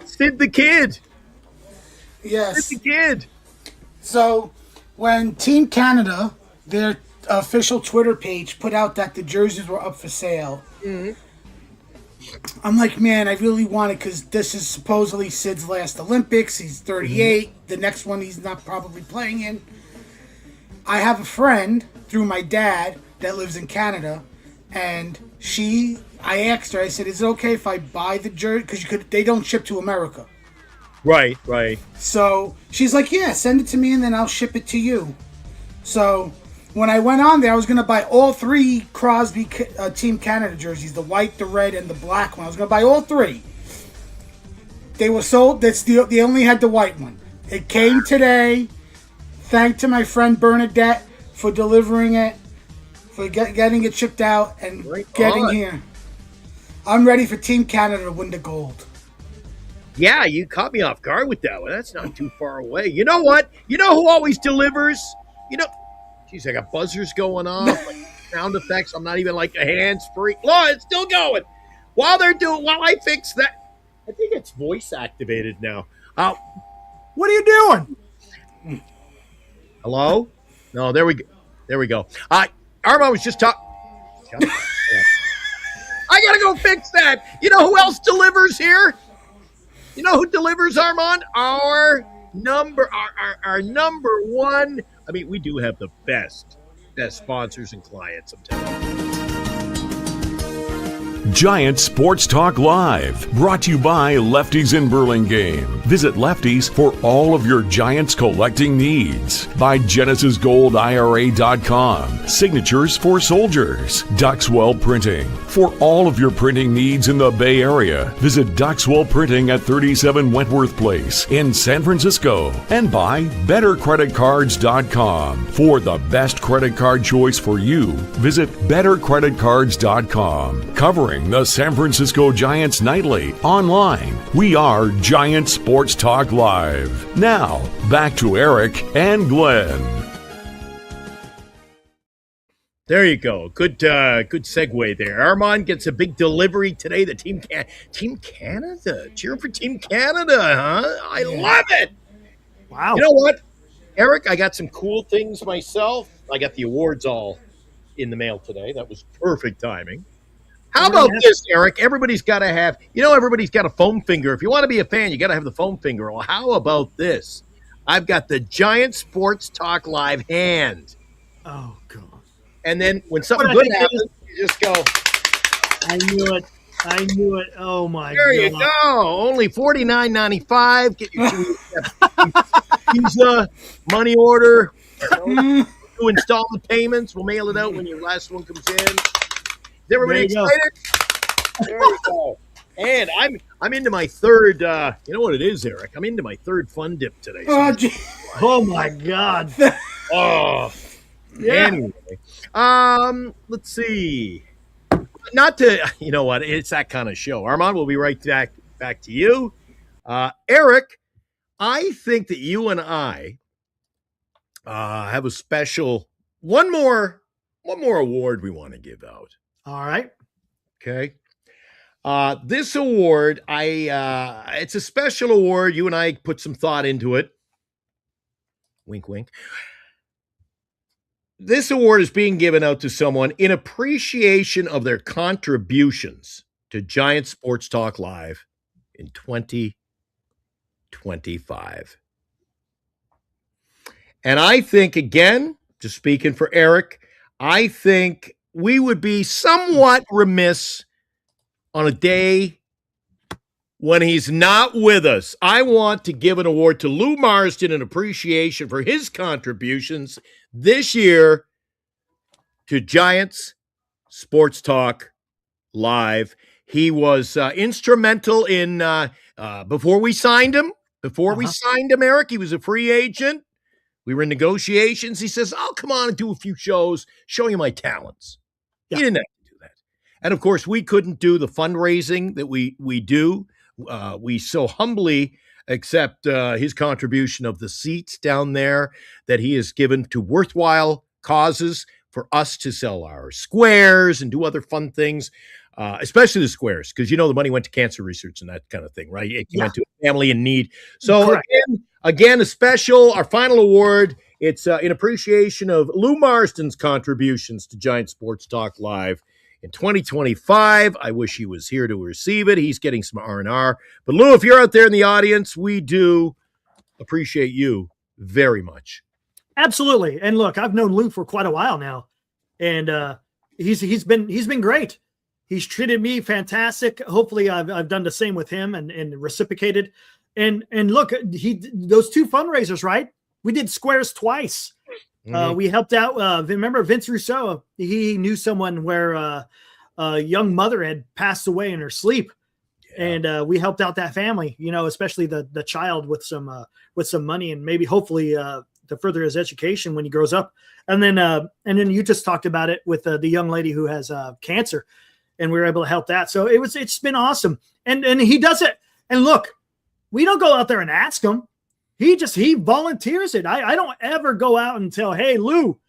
Sid the Kid. Yes. Sid the Kid. So when Team Canada, their official Twitter page, put out that the jerseys were up for sale, I'm like, man, I really want it because this is supposedly Sid's last Olympics. He's 38. The next one he's not probably playing in. I have a friend through my dad that lives in Canada, and I asked her, I said, is it okay if I buy the jersey? Because they don't ship to America. Right. So she's like, yeah, send it to me and then I'll ship it to you. So when I went on there, I was going to buy all 3 Crosby Team Canada jerseys, the white, the red, and the black one. I was going to buy all 3. They were sold. They only had the white one. It came today. Thank to my friend Bernadette for delivering it, for getting it shipped out and getting here. I'm ready for Team Canada to win the gold. Yeah, you caught me off guard with that one. That's not too far away. You know what? You know who always delivers? Geez, I got buzzers going off, like sound effects. I'm not even like a hands-free. Look, it's still going. While I fix that, I think it's voice activated now. What are you doing? Hello? No, there we go. There we go. Armand was just talking. I gotta go fix that. You know who else delivers here? You know who delivers, Armand? Our number one. I mean, we do have the best sponsors and clients, I'm telling you. Giant Sports Talk Live, brought to you by Lefties in Burlingame. Visit Lefties for all of your Giants collecting needs. By GenesisGoldIRA.com, Signatures for Soldiers. Duxwell Printing, for all of your printing needs in the Bay Area. Visit Duxwell Printing at 37 Wentworth Place in San Francisco. And by BetterCreditCards.com, for the best credit card choice for you. Visit BetterCreditCards.com, covering the San Francisco Giants nightly. Online, we are Giant Sports Talk Live. Now, back to Eric and Glenn. There you go. Good segue there. Armand gets a big delivery today. The Team Canada. Cheering for Team Canada, huh? I love it. Wow. You know what, Eric? I got some cool things myself. I got the awards all in the mail today. That was perfect timing. How about this, Eric? Everybody's got to have, everybody's got a foam finger. If you want to be a fan, you got to have the foam finger. Well, how about this? I've got the Giant Sports Talk Live hand. Oh, God. And then when something good happens, you just go. I knew it. Oh, my God. There you go. Only $49.95. Get your Visa, money order, 2 installment payments. We'll mail it out when your last one comes in. Is everybody excited? There we go. And I'm into my third. You know what it is, Eric? I'm into my third fun dip today. Oh my God. Oh, yeah. Anyway, let's see. Not to, you know what? It's that kind of show. Armand, we'll be right back to you. Eric, I think that you and I have a special one more award we want to give out. All right. Okay. This award, it's a special award. You and I put some thought into it. Wink, wink. This award is being given out to someone in appreciation of their contributions to Giant Sports Talk Live in 2025. And I think, again, just speaking for Eric, I think we would be somewhat remiss on a day when he's not with us. I want to give an award to Lou Marsden in appreciation for his contributions this year to Giants Sports Talk Live. He was instrumental in before we signed him. Eric, he was a free agent. We were in negotiations. He says, I'll come on and do a few shows, show you my talents. Yeah. He didn't have to do that. And, of course, we couldn't do the fundraising that we do. We so humbly accept his contribution of the seats down there that he has given to worthwhile causes for us to sell our squares and do other fun things, especially the squares, because, the money went to cancer research and that kind of thing, right? It went to a family in need. So, again, our final award, it's in appreciation of Lou Marsden's contributions to Giant Sports Talk Live in 2025. I wish he was here to receive it. He's getting some R&R. But Lou, if you're out there in the audience, we do appreciate you very much. Absolutely. And look, I've known Lou for quite a while now, and he's been great. He's treated me fantastic. Hopefully I've done the same with him and reciprocated. And look, those 2 fundraisers, right? We did squares twice. Mm-hmm. We helped out. Remember Vince Rousseau? He knew someone where a young mother had passed away in her sleep, and we helped out that family. Especially the child with some money and maybe hopefully to further his education when he grows up. And then you just talked about it with the young lady who has cancer, and we were able to help that. So it's been awesome. And he does it. And look, we don't go out there and ask him. He volunteers it. I don't ever go out and tell, hey, Lou,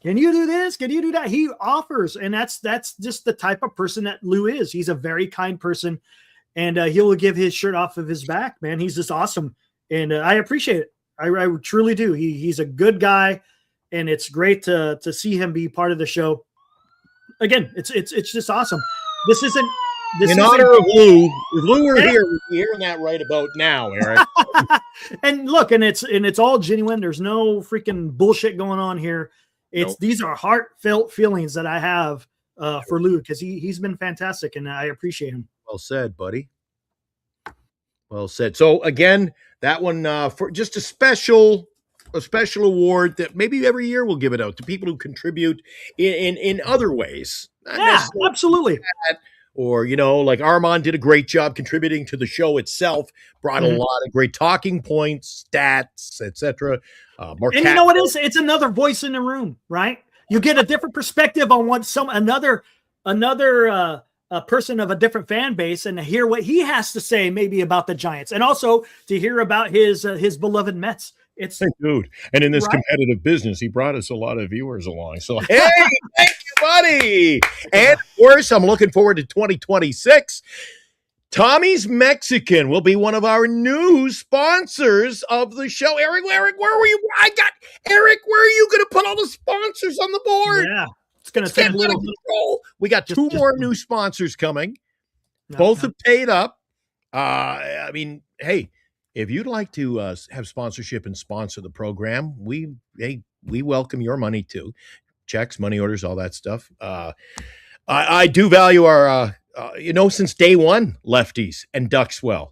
can you do this? Can you do that? He offers. And that's just the type of person that Lou is. He's a very kind person, and he'll give his shirt off of his back, man. He's just awesome. And I appreciate it. I truly do. He's a good guy, and it's great to see him be part of the show. Again, it's just awesome. This isn't in honor of Lou. If Lou were here, we'd be hearing that right about now, Eric. And look, and it's all genuine. There's no freaking bullshit going on here. These are heartfelt feelings that I have for Lou, because he's been fantastic, and I appreciate him. Well said, buddy. Well said. So again, that one for just a special award that maybe every year we'll give it out to people who contribute in other ways. Yeah, absolutely. Or, like Armand did a great job contributing to the show itself, brought a lot of great talking points, stats, etc. And you know what it is? It's another voice in the room, right? You get a different perspective on what another person of a different fan base, and to hear what he has to say maybe about the Giants, and also to hear about his beloved Mets. Hey, dude. And in this competitive business, he brought us a lot of viewers along. So, hey, thank you, buddy. And of course, I'm looking forward to 2026. Tommy's Mexican will be one of our new sponsors of the show. Eric, where were you? Eric, where are you going to put all the sponsors on the board? Yeah, it's going to take a little control. We got two more new sponsors coming. Both have paid up. Hey, if you'd like to have sponsorship and sponsor the program, we welcome your money too. Checks, money orders, all that stuff. I do value our, since day one, lefties and Duckswell.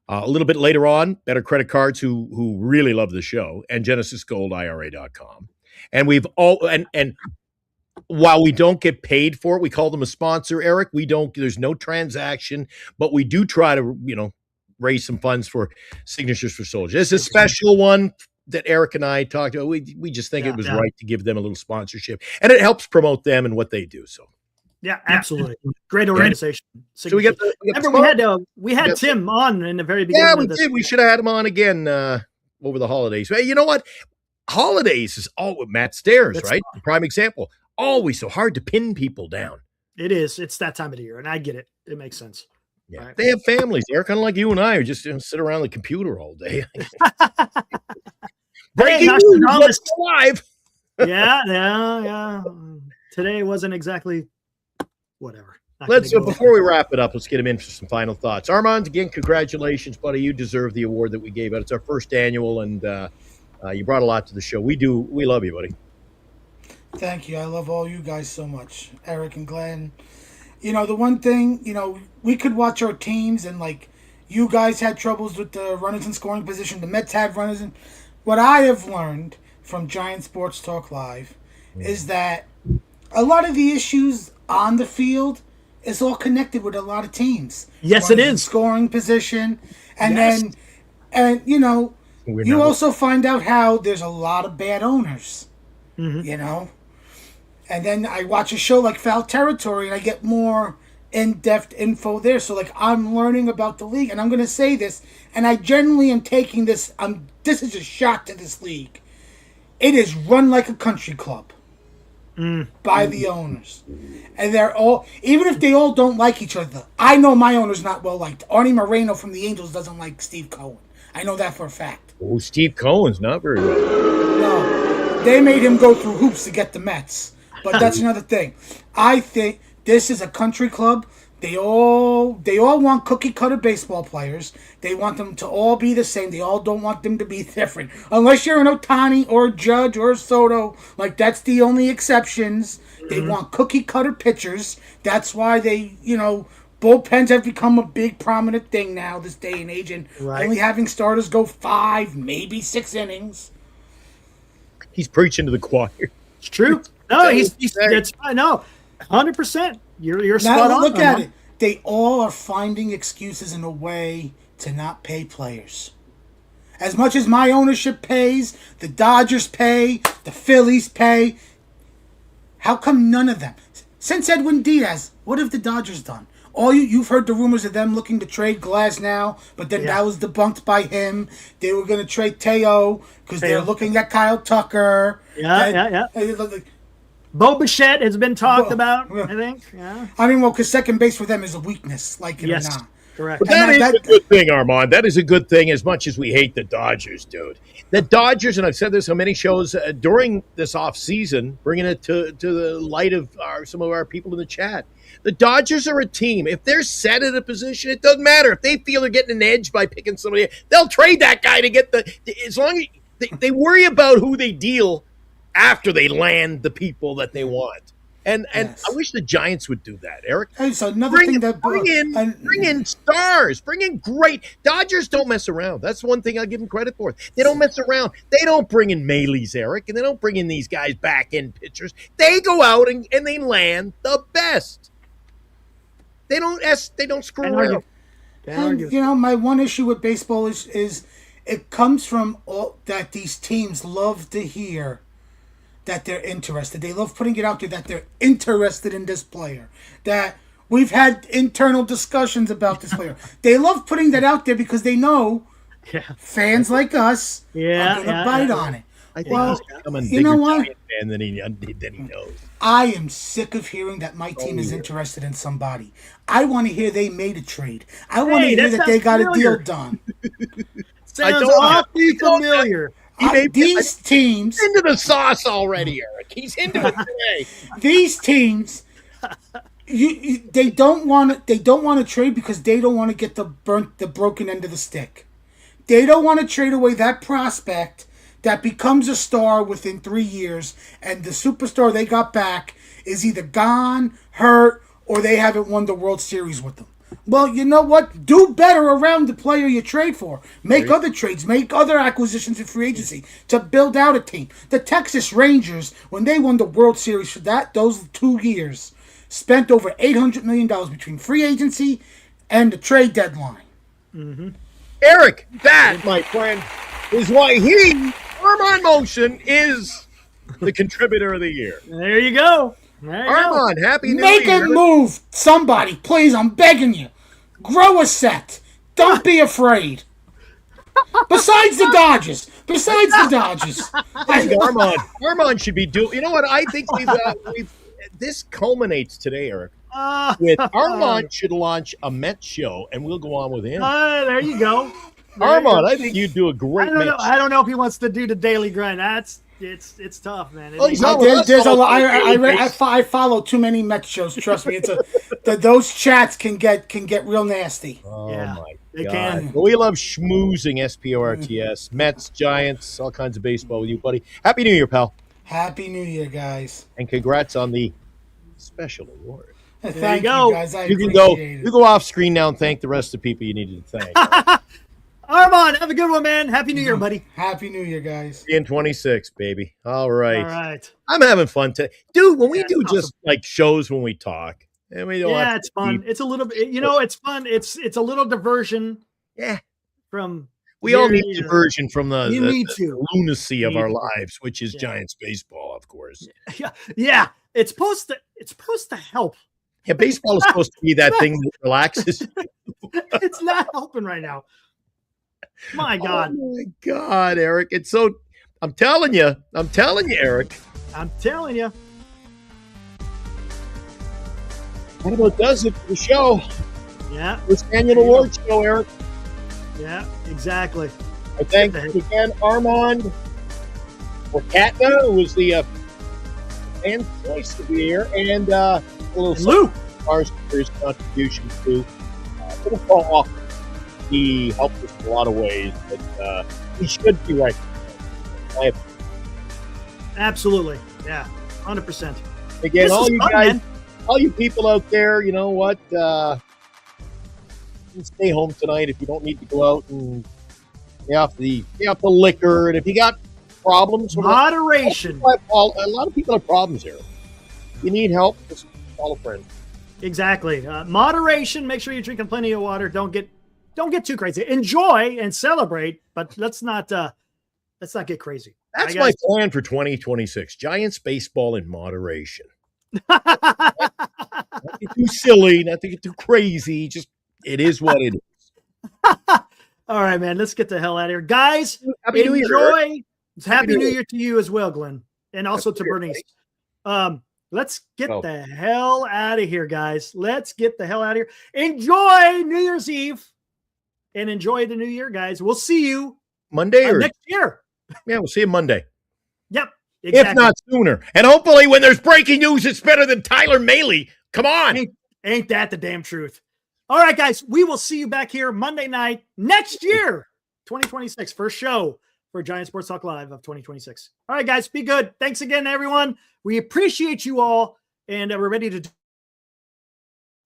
A little bit later on, Better Credit Cards, who really love the show, and GenesisGoldIRA.com. And and while we don't get paid for it, we call them a sponsor, Eric. There's no transaction, but we do try to, raise some funds for Signatures for Soldiers. It's a special one that Eric and I talked about. We just think it was right to give them a little sponsorship, and it helps promote them and what they do. So, yeah, absolutely, great organization. So we had Tim on in the very beginning. Yeah, we did. We should have had him on again over the holidays. Hey, you know what? Holidays is all with Matt Stairs, right? Prime example. Always so hard to pin people down. It is. It's that time of the year, and I get it. It makes sense. Yeah, right. They have families. They're kind of like you and I, who just sit around the computer all day. Breaking news live. Yeah. Today wasn't exactly whatever. Before we wrap it up, let's get him in for some final thoughts. Armand, again, congratulations, buddy. You deserve the award that we gave out. It's our first annual, and you brought a lot to the show. We love you, buddy. Thank you. I love all you guys so much, Eric and Glenn. The one thing, we could watch our teams, and you guys had troubles with the runners in scoring position. The Mets had runners in. What I have learned from Giant Sports Talk Live is that a lot of the issues on the field is all connected with a lot of teams. Yes, it is. Scoring position. And you also find out how there's a lot of bad owners, And then I watch a show like Foul Territory, and I get more in-depth info there. So, I'm learning about the league. And I'm going to say this, and I genuinely am taking this. This is a shot to this league. It is run like a country club by the owners. And they're all, even if they all don't like each other, I know my owner's not well liked. Arnie Moreno from the Angels doesn't like Steve Cohen. I know that for a fact. Oh, Steve Cohen's not very well. No. They made him go through hoops to get the Mets. But that's another thing. I think this is a country club. They all want cookie cutter baseball players. They want them to all be the same. They all don't want them to be different. Unless you're an Ohtani or a Judge or a Soto, that's the only exceptions. They want cookie cutter pitchers. That's why they, bullpens have become a big prominent thing now this day and age, and only having starters go 5, maybe 6 innings. He's preaching to the choir. It's true. No, that's fine. No, 100%. You're spot on. Look at it. They all are finding excuses in a way to not pay players. As much as my ownership pays, the Dodgers pay, the Phillies pay, how come none of them? Since Edwin Diaz, what have the Dodgers done? You've heard the rumors of them looking to trade Glass now, but then that was debunked by him. They were going to trade Teo because they're looking at Kyle Tucker. Yeah. Bo Bichette has been talked about, I think. Yeah. I mean, because second base for them is a weakness, like it or not. Correct. But that is a good thing, Armand. That is a good thing as much as we hate the Dodgers, dude. The Dodgers, and I've said this on many shows during this offseason, bringing it to the light of some of our people in the chat. The Dodgers are a team. If they're set at a position, it doesn't matter. If they feel they're getting an edge by picking somebody, they'll trade that guy to get as long as they worry about who they deal after they land the people that they want. And I wish the Giants would do that, Eric. Hey, so another thing that bring in stars, bring in great. Dodgers don't mess around. That's one thing I give them credit for. They don't mess around. They don't bring in Melees, Eric, and they don't bring in these guys back end pitchers. They go out and they land the best. They don't screw around. And, my one issue with baseball is it comes from all that these teams love to hear. That they're interested. They love putting it out there that they're interested in this player. That we've had internal discussions about this player. They love putting that out there because they know fans like us are going to bite on it. I think he's becoming a bigger Giant fan than he knows. I am sick of hearing that my team is interested in somebody. I want to hear they made a trade. I want to hear that they got a deal done. Sounds awfully familiar. These teams into the sauce already, Eric. He's into it today. These teams, they don't want to trade because they don't want to get the broken end of the stick. They don't want to trade away that prospect that becomes a star within 3 years, and the superstar they got back is either gone, hurt, or they haven't won the World Series with them. Well, you know what? Do better around the player you trade for. Make other trades. Make other acquisitions in free agency to build out a team. The Texas Rangers, when they won the World Series for those 2 years, spent over $800 million between free agency and the trade deadline. Mm-hmm. Eric, that, my friend, is why Armand Motion, is the contributor of the year. There you go. Armand, happy New Year. Make a move, somebody, please. I'm begging you. Grow a set. Don't be afraid. Besides the Dodgers. I think Armand should be doing. You know what? I think we've this culminates today, Eric. With Armand should launch a Mets show, and we'll go on with him. There you go. Armand, I think you'd do a great. I don't know if he wants to do the daily grind. It's tough, man. There's a lot. I follow too many Mets shows. Trust me, those chats can get real nasty. Oh my they God! can. Well, we love schmoozing SportsTalk, Mets, Giants, all kinds of baseball with you, buddy. Happy New Year, pal. Happy New Year, guys. And congrats on the special award. Thank you, guys. You can go off screen now and thank the rest of the people you needed to thank. Armand, have a good one, man. Happy New Year, buddy. Happy New Year, guys. In 26, baby. All right. All right. I'm having fun today. Dude, when we do just like shows when we talk. And we don't it's fun. It's a little bit, it's fun. It's a little diversion. Yeah. From we all need diversion from the lunacy of our lives, which is Giants baseball, of course. Yeah. It's supposed to help. Yeah, baseball is supposed to be that thing that relaxes. It's not helping right now. My God. Oh my God, Eric. It's so I'm telling you, Eric. I'm telling you. That about does it for the show. Yeah. This annual awards show, Eric. Yeah, exactly. I thank again Armand or Katna, who was the fan choice of the year, and a little Lou for his contribution to little fall off. He helped us in a lot of ways, but he should be right. Absolutely. Yeah, 100%. Again, all you guys, man. All you people out there, you know what? Stay home tonight if you don't need to go out and stay off the liquor. And if you got problems, moderation. A lot of people have problems here. If you need help, just call a friend. Exactly. Moderation. Make sure you're drinking plenty of water. Don't get don't get too crazy. Enjoy and celebrate, but let's not get crazy. That's my plan for 2026. Giants baseball in moderation. Not to get too silly, not to get too crazy. Just it is what it is. All right, man. Let's get the hell out of here, guys. Happy New Year. Happy New Year to you as well, Glenn, and also to Bernice. Let's get the hell out of here, guys. Let's get the hell out of here. Enjoy New Year's Eve and enjoy the new year, guys. We'll see you Monday or next year. Yeah, we'll see you Monday. Yep. Exactly. If not sooner. And hopefully when there's breaking news, it's better than Tyler Mahle. Come on. Ain't that the damn truth? All right, guys. We will see you back here Monday night next year, 2026. First show for Giant Sports Talk Live of 2026. All right, guys. Be good. Thanks again, everyone. We appreciate you all. And we're ready to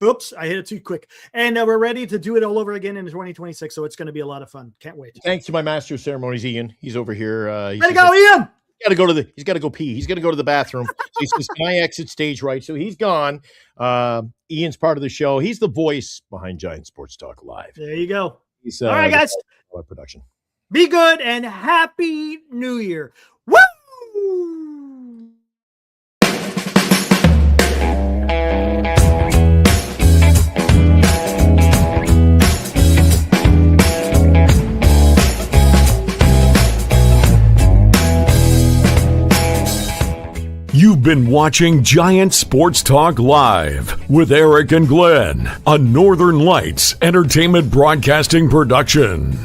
oops, I hit it too quick. And we're ready to do it all over again in 2026. So it's going to be a lot of fun. Can't wait. Thanks to my master of ceremonies, Ian. He's over here. Way to go, Ian. He's got to go pee. He's got to go to the bathroom. So he says, "Can I exit stage right?" So he's gone. Ian's part of the show. He's the voice behind Giant Sports Talk Live. There you go. He's, all right, guys. Production. Be good and happy New Year. Woo! You've been watching Giant Sports Talk Live with Eric and Glenn, a Northern Lights Entertainment Broadcasting production.